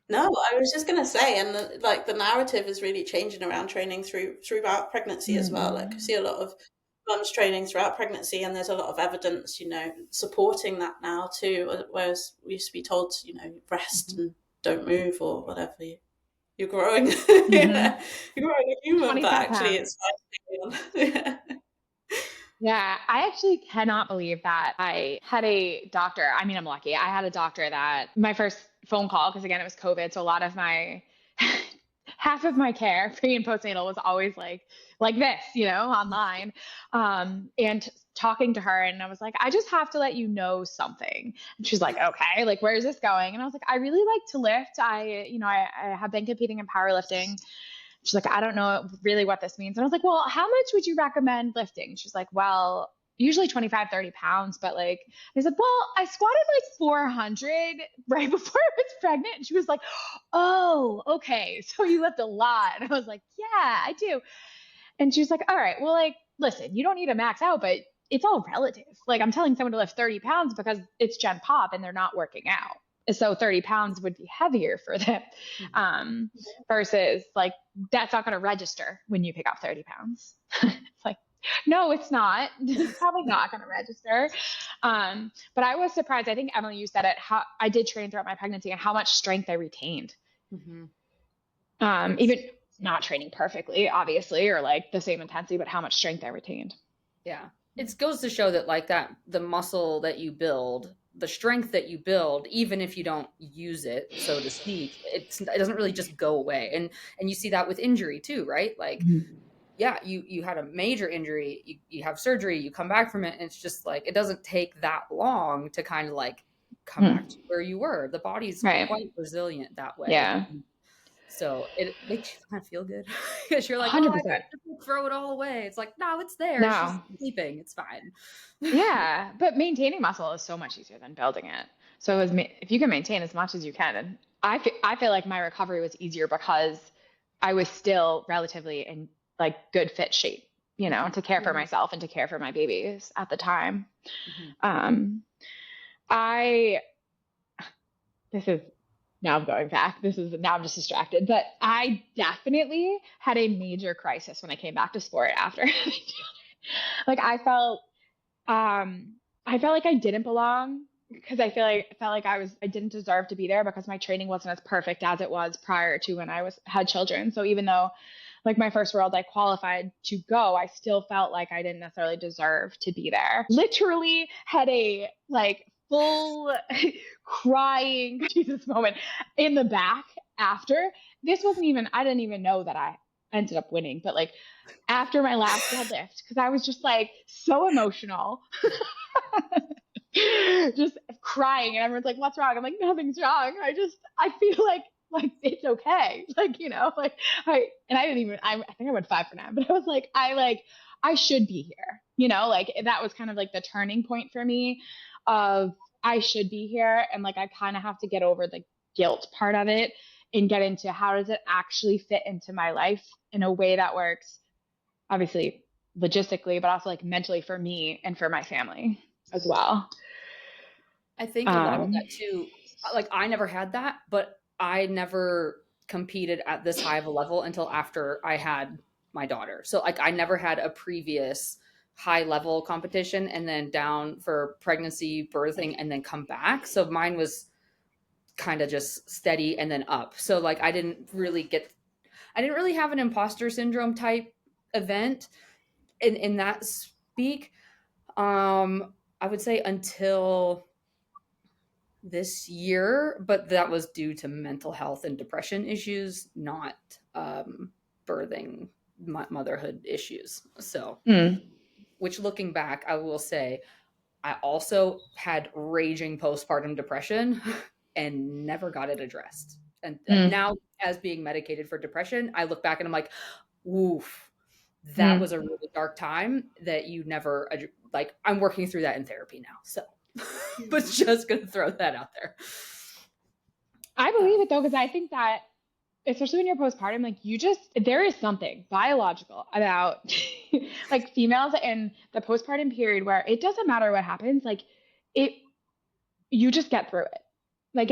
No, I was just going to say, and like the narrative is really changing around training throughout pregnancy as well. Like I see a lot of mums training throughout pregnancy, and there's a lot of evidence, you know, supporting that now too. Whereas we used to be told, you know, rest and don't move or whatever. You're growing, you're growing a human, but actually it's fine. Yeah, I actually cannot believe that I had a doctor. I mean, I'm lucky. I had a doctor that my first phone call, because again, it was COVID. So a lot of my, half of my care, pre and postnatal, was always like this, you know, online. And talking to her, and I was like, I just have to let you know something. And she's like, okay, like, where's this going? And I was like, I really like to lift. I have been competing in powerlifting. She's like, I don't know really what this means. And I was like, well, how much would you recommend lifting? She's like, well, usually 25, 30 pounds. But like, I said, well, I squatted like 400 right before I was pregnant. And she was like, oh, okay. So you lift a lot. And I was like, yeah, I do. And she was like, all right, well, like, listen, you don't need to max out, but it's all relative. Like I'm telling someone to lift 30 pounds because it's Gen Pop and they're not working out. So 30 pounds would be heavier for them, versus like, that's not going to register when you pick up 30 pounds. It's like, no, it's not. It's probably not going to register. But I was surprised. I think, Emily, you said it, how I did train throughout my pregnancy and how much strength I retained. Even not training perfectly, obviously, or like the same intensity, but how much strength I retained. Yeah. It goes to show that like that, the muscle that you build, the strength that you build, even if you don't use it, so to speak, it doesn't really just go away. And you see that with injury too, right? Like, yeah, you had a major injury, you have surgery, you come back from it, and it's just like, it doesn't take that long to kind of like come back to where you were. The body's quite resilient that way. Yeah. So it makes you kind of feel good because you're like, 100%. oh, I have to throw it all away. It's like, no, it's there. No. She's sleeping. It's fine. Yeah, but maintaining muscle is so much easier than building it. So if you can maintain as much as you can, and I feel like my recovery was easier because I was still relatively in like good fit shape, you know, to care for myself and to care for my babies at the time. Now I'm going back. Now I'm just distracted. But I definitely had a major crisis when I came back to sport after having children. Like I felt like I didn't belong because I felt like I didn't deserve to be there because my training wasn't as perfect as it was prior to when I had children. So even though like my first world I qualified to go, I still felt like I didn't necessarily deserve to be there. Literally had a like full crying Jesus moment in the back after. I didn't even know that I ended up winning, but like after my last deadlift, because I was just like so emotional, just crying, and everyone's like, "What's wrong?" I'm like, "Nothing's wrong. I feel like it's okay." Like, you know, like I think I went 5 for 9, but I was like, I should be here, you know, like that was kind of like the turning point for me of I should be here. And like, I kind of have to get over the guilt part of it and get into how does it actually fit into my life in a way that works, obviously logistically, but also like mentally for me and for my family as well. I think a lot of that too, like I never had that, but I never competed at this high of a level until after I had my daughter. So like I never had a previous high level competition and then down for pregnancy, birthing, and then come back. So mine was kind of just steady and then up. So like I didn't really have an imposter syndrome type event in that speak. I would say until this year, but that was due to mental health and depression issues, not birthing motherhood issues. So, which looking back, I will say, I also had raging postpartum depression and never got it addressed. And now, as being medicated for depression, I look back and I'm like, oof, that was a really dark time that you never, like, I'm working through that in therapy now. So, but just going to throw that out there. I believe it though, because I think that, especially when you're postpartum, like there is something biological about like females in the postpartum period where it doesn't matter what happens, like you just get through it. Like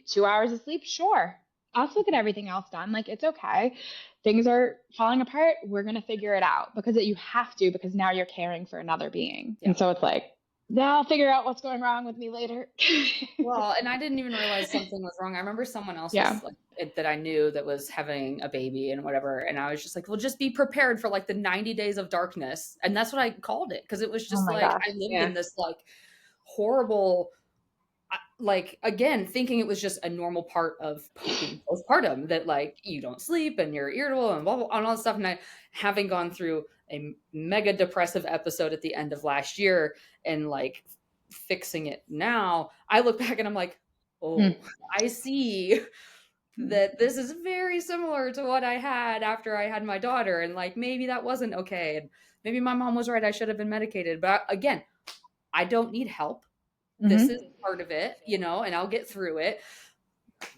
2 hours of sleep, sure. I'll still get everything else done. Like it's okay. Things are falling apart. We're going to figure it out because you have to, because now you're caring for another being. Yeah. And so it's like, now I'll figure out what's going wrong with me later. Well, and I didn't even realize something was wrong. I remember someone else was like, that I knew that was having a baby and whatever. And I was just like, well, just be prepared for like the 90 days of darkness. And that's what I called it. Cause it was just I lived in this like horrible, like, again, thinking it was just a normal part of postpartum, that like you don't sleep and you're irritable and blah, blah, and all that stuff. And I, having gone through a mega depressive episode at the end of last year and like fixing it now, I look back and I'm like, oh, I see that this is very similar to what I had after I had my daughter. And like, maybe that wasn't okay. And maybe my mom was right. I should have been medicated. But again, I don't need help. This is part of it, you know, and I'll get through it.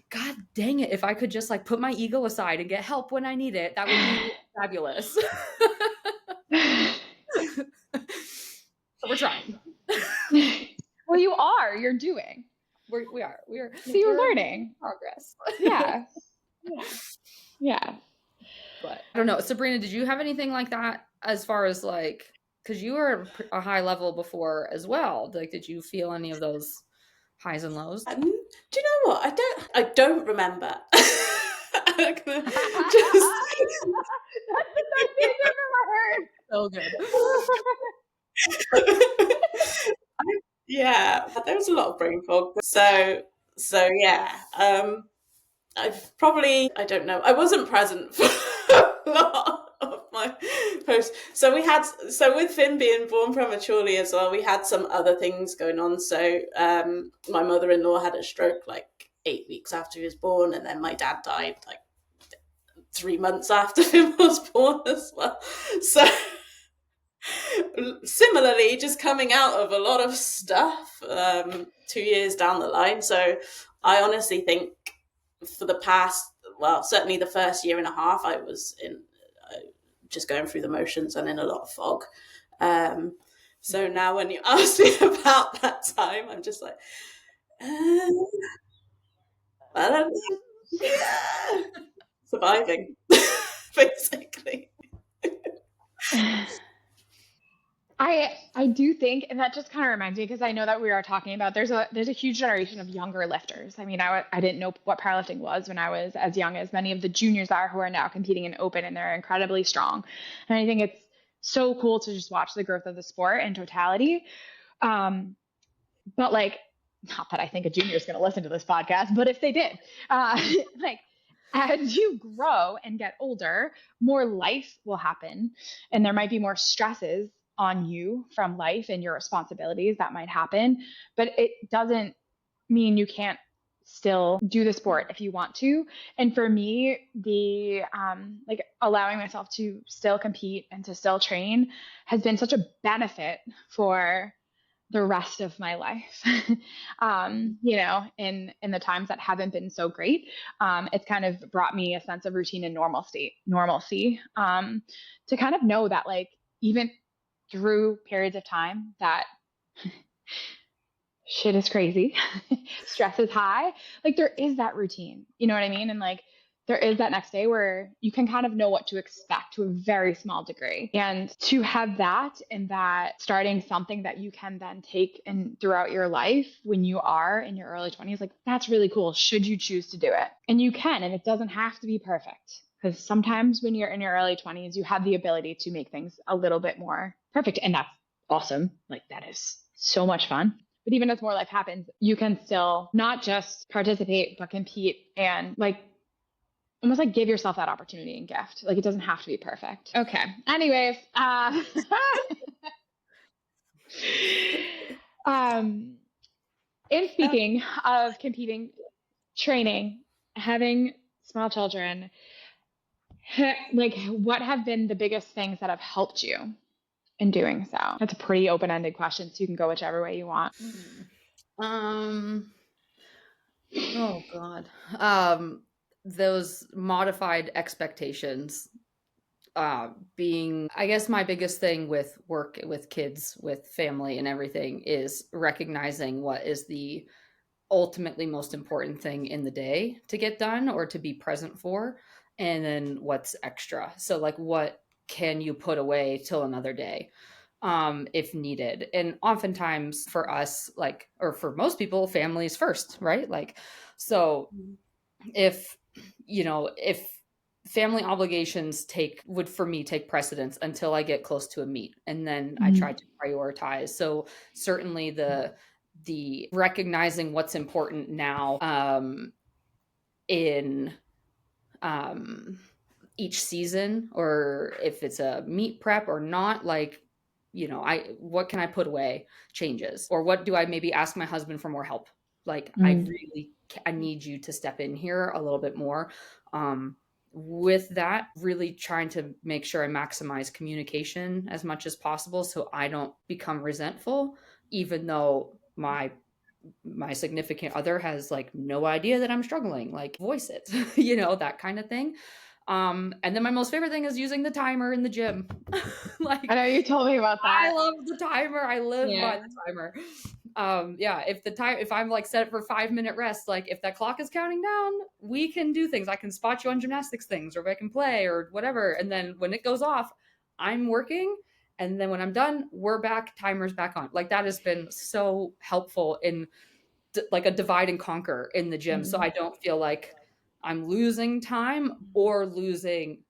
God dang it. If I could just like put my ego aside and get help when I need it, that would be fabulous. So we're trying. Well, you're doing. We are. So you're learning. Progress. Yeah. But I don't know. Sabrina, did you have anything like that as far as like, because you were a high level before as well. Like, did you feel any of those highs and lows? Do you know what? I don't remember. That's the best thing I've ever heard. So good. Yeah, there was a lot of brain fog. So yeah. I don't know. I wasn't present for a lot of my posts. So with Finn being born prematurely as well, we had some other things going on. So my mother-in-law had a stroke like 8 weeks after he was born, and then my dad died like 3 months after Finn was born as well. So similarly, just coming out of a lot of stuff 2 years down the line. So I honestly think for the past, well, certainly the first year and a half, I was in just going through the motions and in a lot of fog. So now when you ask me about that time, I'm just like, I don't know. Yeah. Surviving, basically. I do think, and that just kind of reminds me, because I know that we are talking about there's a huge generation of younger lifters. I mean, I didn't know what powerlifting was when I was as young as many of the juniors are, who are now competing in open, and they're incredibly strong. And I think it's so cool to just watch the growth of the sport in totality. But like, not that I think a junior is going to listen to this podcast, but if they did, like, as you grow and get older, more life will happen, and there might be more stresses on you from life and your responsibilities that might happen, but it doesn't mean you can't still do the sport if you want to. And for me, the like allowing myself to still compete and to still train has been such a benefit for the rest of my life. You know, in the times that haven't been so great, it's kind of brought me a sense of routine and normalcy, to kind of know that like, even through periods of time that shit is crazy, stress is high, like there is that routine, you know what I mean? And like there is that next day where you can kind of know what to expect to a very small degree. And to have that and that starting something that you can then take and throughout your life when you are in your early 20s, like that's really cool should you choose to do it. And you can, and it doesn't have to be perfect. Because sometimes when you're in your early 20s, you have the ability to make things a little bit more perfect. And that's awesome. Like that is so much fun. But even as more life happens, you can still not just participate, but compete and like almost like give yourself that opportunity and gift. Like it doesn't have to be perfect. Okay. Anyways, in speaking of competing, training, having small children, like what have been the biggest things that have helped you in doing so? That's a pretty open-ended question, so you can go whichever way you want. Oh God. Those modified expectations being, I guess my biggest thing with work, with kids, with family and everything is recognizing what is the ultimately most important thing in the day to get done or to be present for, and then what's extra. So like what can you put away till another day if needed. And oftentimes for us, like, or for most people, families first, right? Like, so if if family obligations would for me take precedence until I get close to a meet, and then I try to prioritize. So certainly the recognizing what's important now in each season, or if it's a meet prep or not, like what can I put away changes, or what do I maybe ask my husband for more help, like I need you to step in here a little bit more. With that, really trying to make sure I maximize communication as much as possible so I don't become resentful, even though my significant other has like no idea that I'm struggling, like voice it, that kind of thing. And then my most favorite thing is using the timer in the gym. Like I know you told me about that. I love the timer. I live by the timer. If I'm like set it for 5-minute rest, like if that clock is counting down, we can do things. I can spot you on gymnastics things, or if I can play or whatever. And then when it goes off, I'm working. And then when I'm done, we're back, timer's back on. Like that has been so helpful in like a divide and conquer in the gym. So I don't feel like I'm losing time or losing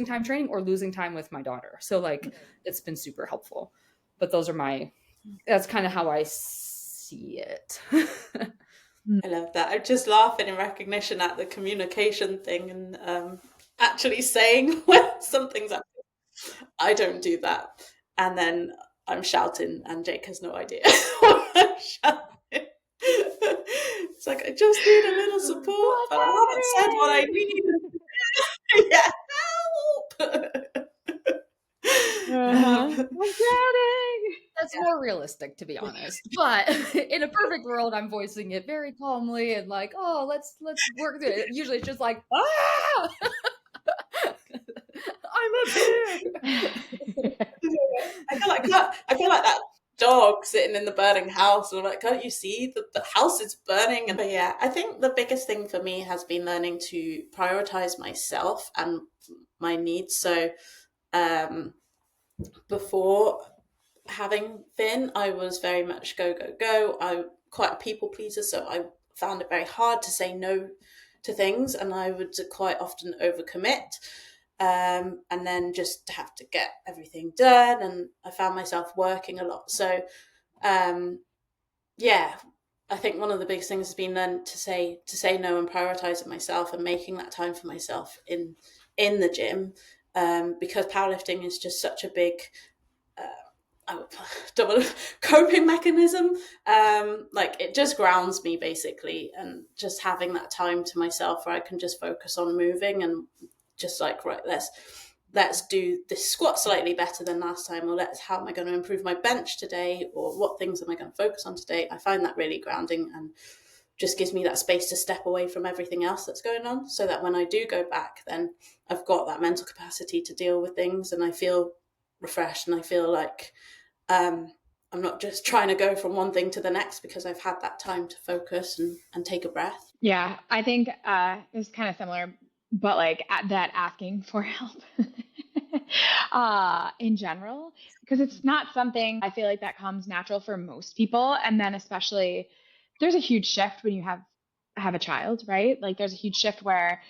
time training or losing time with my daughter. So like it's been super helpful. But that's kind of how I see it. I love that. I'm just laughing in recognition at the communication thing and actually saying when something's up. I don't do that. And then I'm shouting and Jake has no idea what I'm shouting. It's like, I just need a little support, but I haven't said what I need. Yeah, help! That's more realistic, to be honest. But in a perfect world, I'm voicing it very calmly and like, oh, let's work through it. Usually it's just like, ah! I'm up here. I feel like that dog sitting in the burning house. And I'm like, can't you see that the house is burning? But yeah, I think the biggest thing for me has been learning to prioritize myself and my needs. So before having Finn, I was very much go, go, go. I'm quite a people pleaser, so I found it very hard to say no to things, and I would quite often overcommit. And then just have to get everything done, and I found myself working a lot. So yeah, I think one of the biggest things has been learning to say no and prioritizing myself and making that time for myself in the gym, because powerlifting is just such a big coping mechanism. Like it just grounds me basically, and just having that time to myself where I can just focus on moving and just like, right, let's do this squat slightly better than last time, or how am I going to improve my bench today, or what things am I going to focus on today. I find that really grounding and just gives me that space to step away from everything else that's going on, so that when I do go back, then I've got that mental capacity to deal with things, and I feel refreshed, and I feel like I'm not just trying to go from one thing to the next, because I've had that time to focus and take a breath. Yeah, I think it's kind of similar. but like that asking for help in general, because it's not something I feel like that comes natural for most people. And then especially there's a huge shift when you have a child, right? Like there's a huge shift where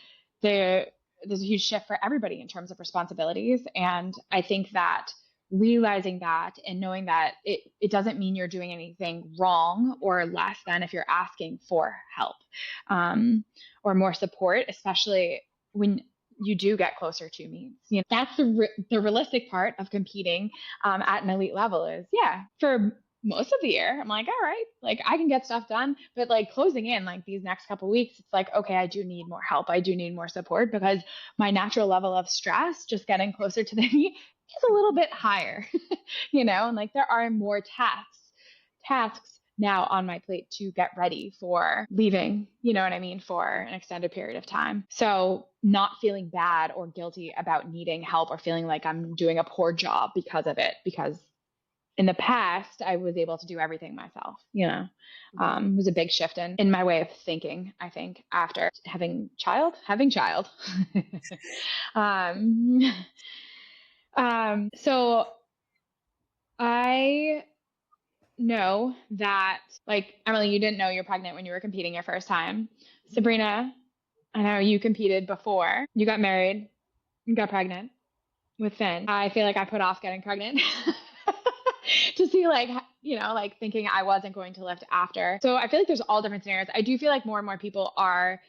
there there's a huge shift for everybody in terms of responsibilities. And I think that realizing that and knowing that it doesn't mean you're doing anything wrong or less than if you're asking for help, or more support, especially when you do get closer to means. That's the realistic part of competing at an elite level is, yeah, for most of the year, I'm like, all right, like I can get stuff done. But like closing in like these next couple weeks, it's like, okay, I do need more help. I do need more support because my natural level of stress just getting closer to the meet is a little bit higher, and like there are more tasks now on my plate to get ready for leaving, you know what I mean, for an extended period of time. So not feeling bad or guilty about needing help or feeling like I'm doing a poor job because of it, because in the past I was able to do everything myself. It was a big shift in my way of thinking, I think, after having child. um, so I know that, like, Emily, you didn't know you're pregnant when you were competing your first time. Sabrina, I know you competed before. You got married, you got pregnant with Finn. I feel like I put off getting pregnant to see, like, like thinking I wasn't going to lift after. So I feel like there's all different scenarios. I do feel like more and more people are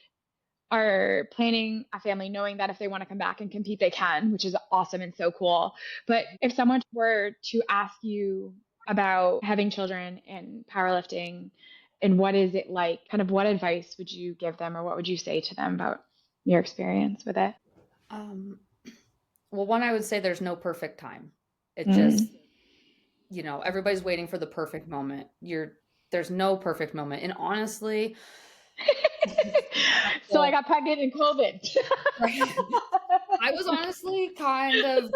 planning a family knowing that if they want to come back and compete, they can, which is awesome and so cool. But if someone were to ask you about having children and powerlifting and what is it like, kind of what advice would you give them or what would you say to them about your experience with it? Well, one, I would say there's no perfect time. It just, everybody's waiting for the perfect moment. There's no perfect moment. And honestly, so I got pregnant in COVID. I was honestly kind of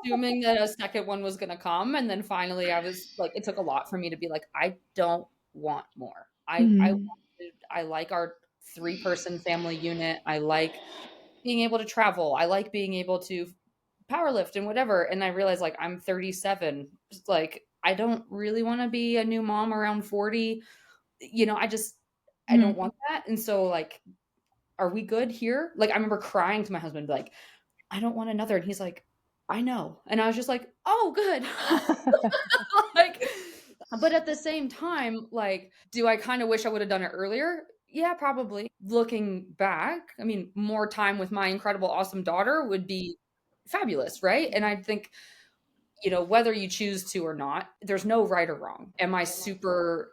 assuming that a second one was going to come. And then finally I was like, it took a lot for me to be like, I don't want more. I like our 3-person family unit. I like being able to travel. I like being able to powerlift and whatever. And I realized, like, I'm 37. Like, I don't really want to be a new mom around 40. I don't want that. And so, like, are we good here? Like, I remember crying to my husband, like, I don't want another. And he's like, I know. And I was just like, oh, good. Like, but at the same time, like, do I kind of wish I would have done it earlier? Yeah, probably. Looking back, I mean, more time with my incredible, awesome daughter would be fabulous, right? And I think, whether you choose to or not, there's no right or wrong. Am I super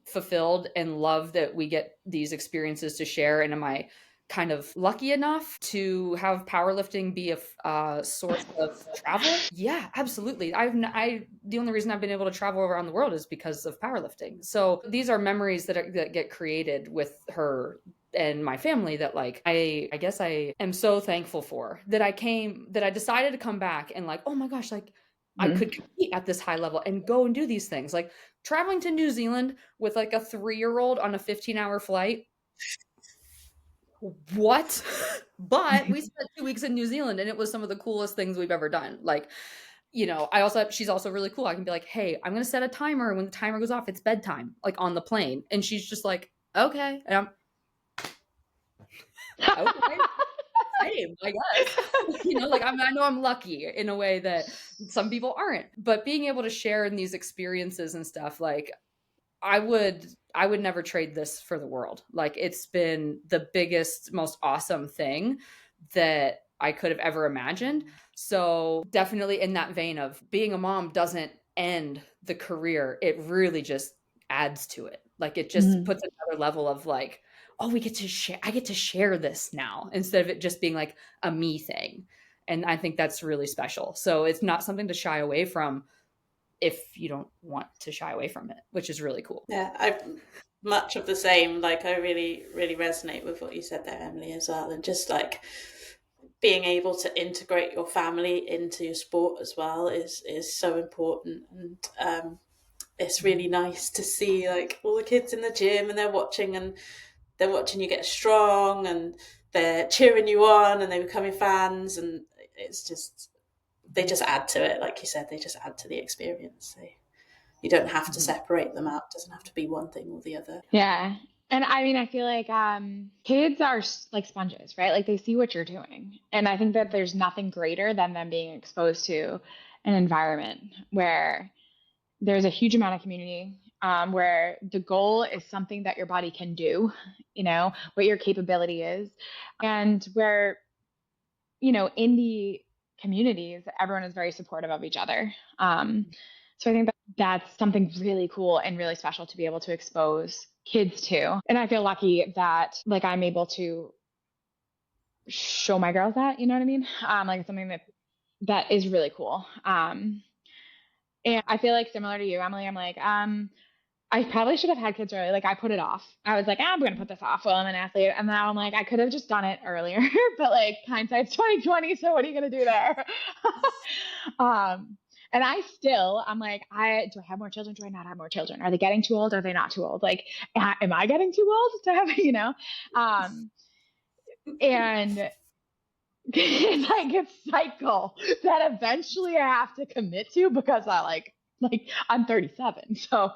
fulfilled and love that we get these experiences to share? And am I kind of lucky enough to have powerlifting be a source of travel? Yeah, absolutely. The only reason I've been able to travel around the world is because of powerlifting. So these are memories that get created with her and my family that, like, I guess I am so thankful for that I decided to come back and, like, oh my gosh, like, I could compete at this high level and go and do these things. Like traveling to New Zealand with like a 3-year-old on a 15-hour flight. What? But we spent 2 weeks in New Zealand and it was some of the coolest things we've ever done. Like, she's also really cool. I can be like, hey, I'm going to set a timer. And when the timer goes off, it's bedtime, like on the plane. And she's just like, okay. And I'm okay. Same, I guess. Like, I know I'm lucky in a way that some people aren't. But being able to share in these experiences and stuff, like, I would never trade this for the world. Like, it's been the biggest, most awesome thing that I could have ever imagined. So definitely in that vein of being a mom doesn't end the career. It really just adds to it. Like, it just puts another level of, like, oh, I get to share this now instead of it just being like a me thing. And I think that's really special. So it's not something to shy away from if you don't want to shy away from it, which is really cool. Yeah, I much of the same. Like, I really, really resonate with what you said there, Emily, as well. And just like being able to integrate your family into your sport as well is so important. And it's really nice to see, like, all the kids in the gym and they're watching you get strong, and they're cheering you on and they become your fans, and it's just, they just add to it. Like you said, they just add to the experience. You don't have to separate them out. It doesn't have to be one thing or the other. Yeah. And I mean, I feel like kids are like sponges, right? Like they see what you're doing. And I think that there's nothing greater than them being exposed to an environment where there's a huge amount of community, where the goal is something that your body can do, what your capability is, and where, in the communities, everyone is very supportive of each other. So I think that that's something really cool and really special to be able to expose kids to. And I feel lucky that like I'm able to show my girls that, you know what I mean? Like it's something that is really cool. And I feel like similar to you, Emily, I'm like, I probably should have had kids early. Like I put it off. I was like, I'm going to put this off while I'm an athlete. And now I'm like, I could have just done it earlier, but like hindsight's 2020. So what are you going to do there? And I'm like, do I have more children? Do I not have more children? Are they getting too old? Are they not too old? Like, am I getting too old to have, and it's like a cycle that eventually I have to commit to because I'm 37. So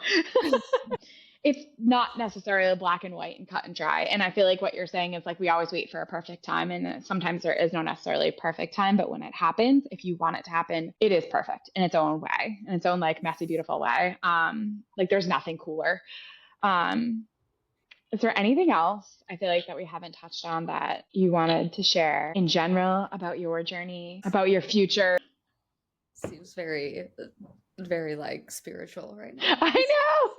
it's not necessarily black and white and cut and dry. And I feel like what you're saying is like, we always wait for a perfect time. And sometimes there is no necessarily perfect time, but when it happens, if you want it to happen, it is perfect in its own way, in its own like messy, beautiful way. Like there's nothing cooler. Is there anything else I feel like that we haven't touched on that you wanted to share in general about your journey, about your future? Seems very, very like spiritual right now. I know.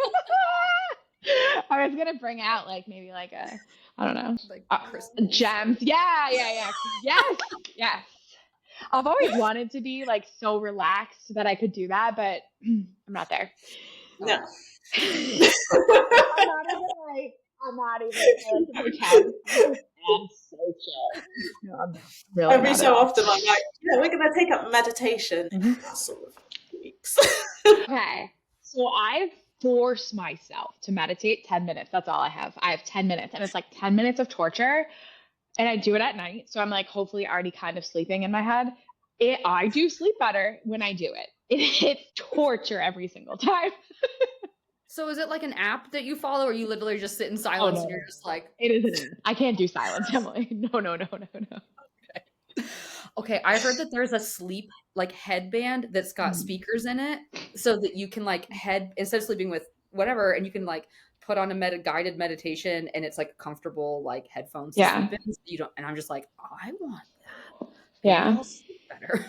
I was gonna bring out like maybe like I don't know, like gems. Yeah. Yes. I've always wanted to be like so relaxed that I could do that, but I'm not there. No. I'm not even going to pretend. I'm so chill. No, I'm really Every so often I'm like, we're going to take up meditation. Sort of weeks. Okay. So I force myself to meditate 10 minutes. That's all I have. I have 10 minutes and it's like 10 minutes of torture. And I do it at night. So I'm like hopefully already kind of sleeping in my head. I do sleep better when I do it. It's torture every single time. So is it like an app that you follow or you literally just sit in silence and you're just like... It is. I can't do silence, Emily. No. Okay, I heard that there's a sleep like headband that's got speakers in it so that you can like instead of sleeping with whatever, and you can like put on a guided meditation and it's like comfortable like headphones to sleep in. So you don't, and I'm just like, I want that. Maybe I'll sleep better.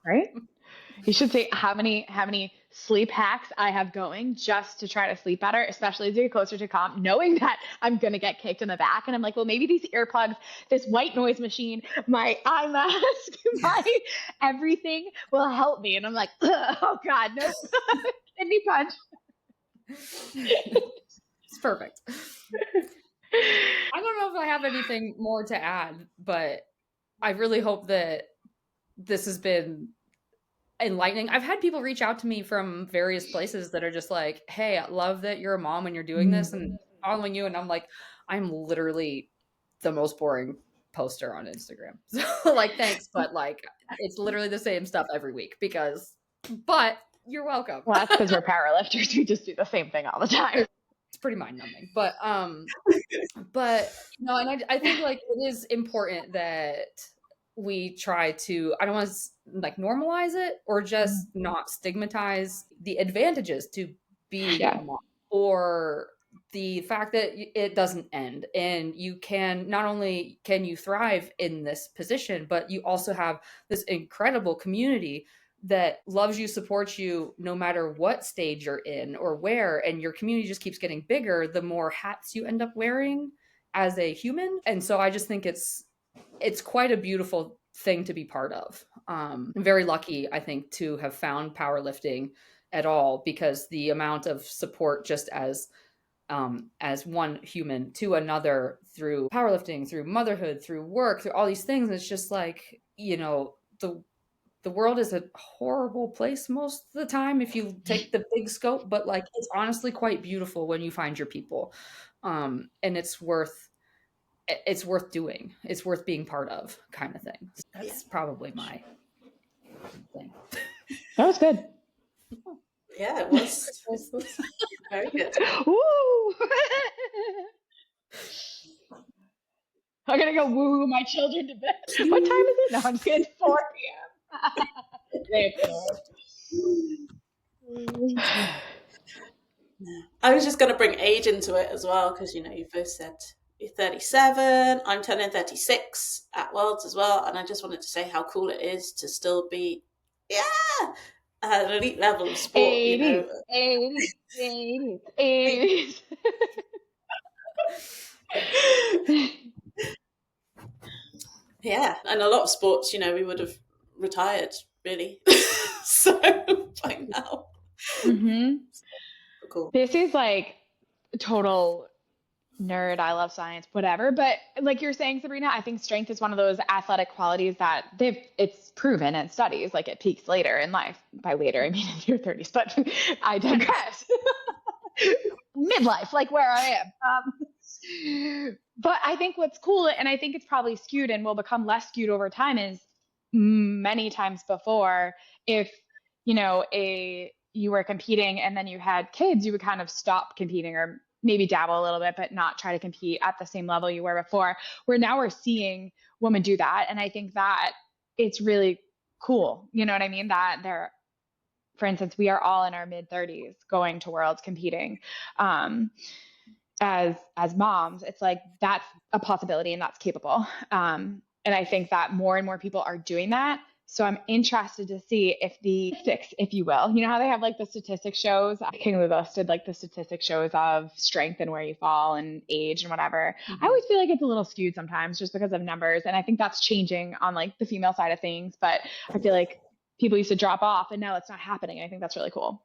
Right? You should see how many sleep hacks I have going just to try to sleep better, especially as you get closer to comp, knowing that I'm going to get kicked in the back. And I'm like, well, maybe these earplugs, this white noise machine, my eye mask, my everything will help me. And I'm like, oh God, no, kidney punch. It's perfect. I don't know if I have anything more to add, but I really hope that this has been enlightening. I've had people reach out to me from various places that are just like, hey, I love that you're a mom and you're doing this and following you. And I'm like, I'm literally the most boring poster on Instagram. So like, thanks. But like, it's literally the same stuff every week but you're welcome. Well, that's because we're powerlifters. We just do the same thing all the time. It's pretty mind numbing, but no, and I think like it is important that we try to, I don't want to like normalize it or just not stigmatize the advantages to being a mom, or the fact that it doesn't end and you can, not only can you thrive in this position, but you also have this incredible community that loves you, supports you, no matter what stage you're in or where, and your community just keeps getting bigger the more hats you end up wearing as a human. And so I just think it's quite a beautiful thing to be part of. I'm very lucky, I think, to have found powerlifting at all, because the amount of support just as one human to another through powerlifting, through motherhood, through work, through all these things, it's just like, the world is a horrible place most of the time if you take the big scope, but like it's honestly quite beautiful when you find your people. And it's worth it's worth doing. It's worth being part of, kind of thing. That's probably my thing. That was good. Yeah, it was. It was very good. Woo! I'm gonna go woo my children to bed. What time is it? No, I'm just kidding. 4 p.m. I was just going to bring age into it as well, because, you know, you both said you're 37. I'm turning 36 at Worlds as well. And I just wanted to say how cool it is to still be, at an elite level of sport, 80s, you know. 80s, 80s, 80s. Yeah. And a lot of sports, you know, we would have retired, really. So, by now. Mm-hmm. Cool. This is like total nerd, I love science, whatever. But like you're saying, Sabrina, I think strength is one of those athletic qualities that it's proven in studies, like it peaks later in life. By later, I mean in your 30s, but I digress. Midlife, like where I am. But I think what's cool, and I think it's probably skewed and will become less skewed over time, is many times before, if you were competing and then you had kids, you would kind of stop competing or maybe dabble a little bit, but not try to compete at the same level you were before. Where now we're seeing women do that, and I think that it's really cool. You know what I mean? That they're, for instance, we are all in our mid 30s going to Worlds competing. As moms, it's like that's a possibility and that's capable. And I think that more and more people are doing that. So I'm interested to see if the statistics, if you will, you know how they have like the statistics shows. King Louis did like the statistics shows of strength and where you fall and age and whatever. I always feel like it's a little skewed sometimes just because of numbers, and I think that's changing on like the female side of things. But I feel like people used to drop off, and now it's not happening. I think that's really cool.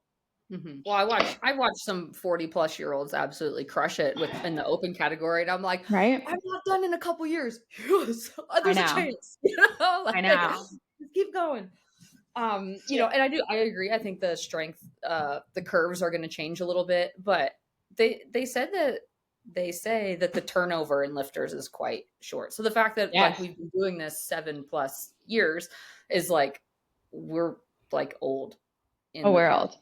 Mm-hmm. Well, I watched some 40-plus-year-olds absolutely crush it in the open category, and I'm like, right? I'm not done in a couple years. Yes, there's a chance. Like, I know. Just keep going. You know, and I agree. I think the strength, the curves are going to change a little bit, but they say that the turnover in lifters is quite short. So the fact that like we've been doing this 7+ years is like we're like old. We're old.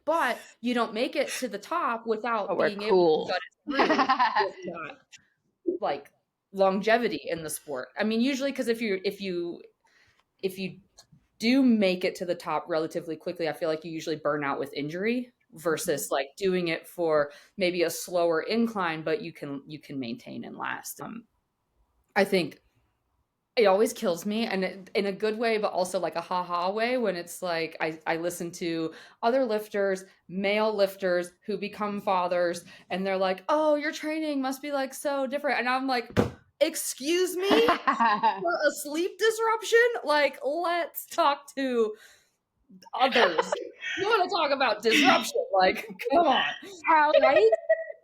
But you don't make it to the top without being cool. able to gut it through with not like longevity in the sport. I mean, usually because if you do make it to the top relatively quickly, I feel like you usually burn out with injury versus like doing it for maybe a slower incline, but you can maintain and last. I think it always kills me, and in a good way, but also like a ha-ha way, when it's like I listen to other lifters, male lifters who become fathers, and they're like, oh, your training must be like so different. And I'm like, excuse me? For a sleep disruption? Like, let's talk to others. You want to talk about disruption? Like, come on. Right?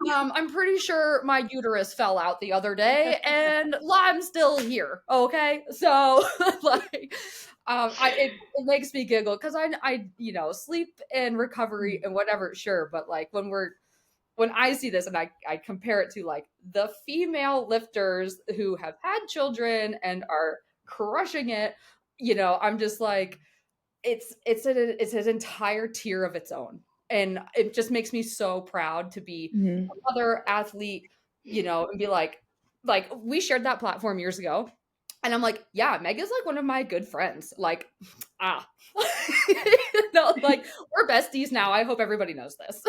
I'm pretty sure my uterus fell out the other day, and I'm still here. Okay, so like, it makes me giggle because I sleep and recovery and whatever, sure, but like when I see this and I compare it to like the female lifters who have had children and are crushing it, I'm just like, it's an entire tier of its own. And it just makes me so proud to be a mother, athlete, and be like we shared that platform years ago. And I'm like, yeah, Mega's like one of my good friends. Like, no, like we're besties now. I hope everybody knows this.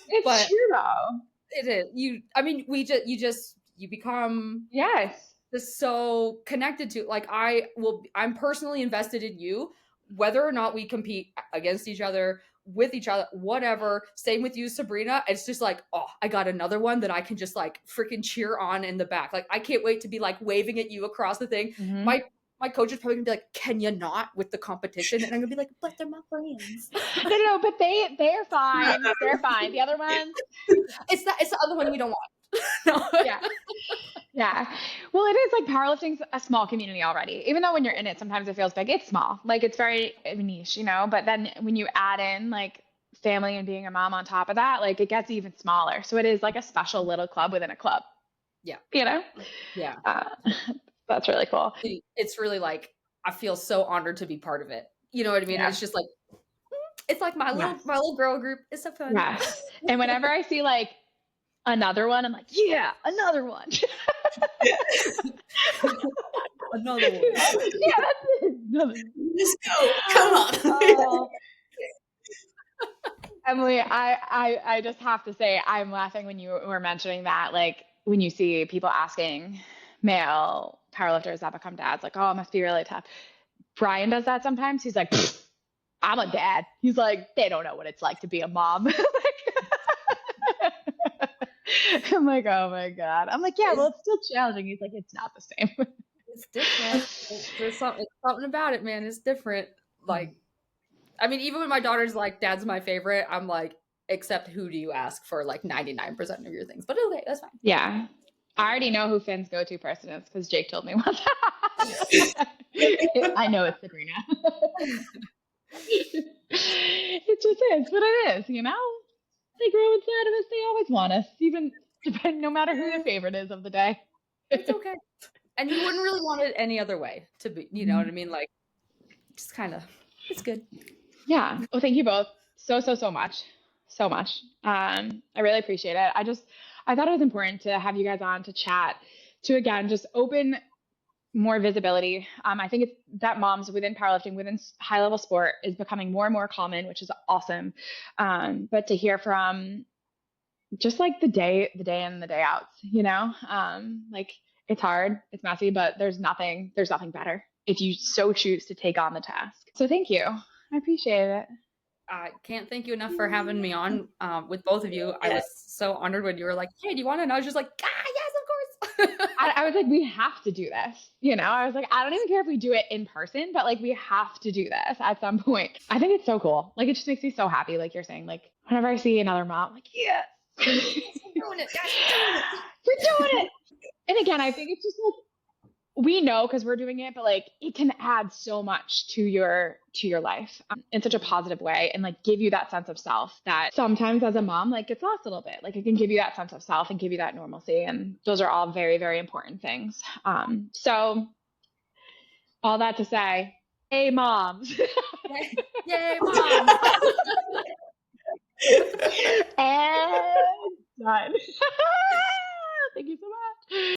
It's true though. It is. You become just so connected to, like, I'm personally invested in you, whether or not we compete against each other, with each other, whatever. Same with you, Sabrina. It's just like, oh, I got another one that I can just like freaking cheer on in the back. Like, I can't wait to be like waving at you across the thing. My coach is probably gonna be like, can you not with the competition? And I'm gonna be like, but they're my friends. No, but they're fine. They're fine. The other ones, it's the other one we don't want. No. Yeah. Well, it is like powerlifting's a small community already. Even though when you're in it, sometimes it feels big. It's small. Like it's very niche, but then when you add in like family and being a mom on top of that, like it gets even smaller. So it is like a special little club within a club. Yeah. You know? Yeah. That's really cool. It's really like, I feel so honored to be part of it. You know what I mean? Yeah. It's just like, it's like my Yes. little girl group. It's so fun. Yes. And whenever I see like another one, I'm like, yeah, another one. Another one. Yeah, that's it. Another one. Let's go. Come on. Oh. Emily, I just have to say, I'm laughing when you were mentioning that, like when you see people asking male powerlifters that become dads, like, oh, it must be really tough. Brian does that sometimes. He's like, I'm a dad. He's like, they don't know what it's like to be a mom. I'm like, oh my God. I'm like, yeah, well, it's still challenging. He's like, it's not the same. It's different. There's something about it, man. It's different. Like, I mean, even when my daughter's like, dad's my favorite, I'm like, except who do you ask for like 99% of your things? But okay, that's fine. Yeah. I already know who Finn's go-to person is because Jake told me once. I know it's Sabrina. It just is what it is, you know? They grow inside of us. They always want us, even no matter who your favorite is of the day. It's okay. And you wouldn't really want it any other way to be, you know what I mean? Like, just kind of, it's good. Yeah. Well, thank you both so much. So much. I really appreciate it. I thought it was important to have you guys on to chat, to again, just open more visibility. I think it's that moms within powerlifting, within high level sport is becoming more and more common, which is awesome. But to hear from just like the day in and the day outs, you know, like it's hard, it's messy, but there's nothing better if you so choose to take on the task. So thank you. I appreciate it. I can't thank you enough for having me on with both of you. I was so honored when you were like, hey, do you want to? And I was just like, yes, of course. I was like, we have to do this. You know, I was like, I don't even care if we do it in person, but like, we have to do this at some point. I think it's so cool. Like, it just makes me so happy. Like you're saying, like, whenever I see another mom, I'm like, yes. We're doing it, guys. We're doing it. And again, I think it's just like, we know because we're doing it, but like it can add so much to your life in such a positive way, and like give you that sense of self that sometimes as a mom like gets lost a little bit. Like it can give you that sense of self and give you that normalcy, and those are all very, very important things. So all that to say, hey moms. Yay, moms. And done. Thank you so much.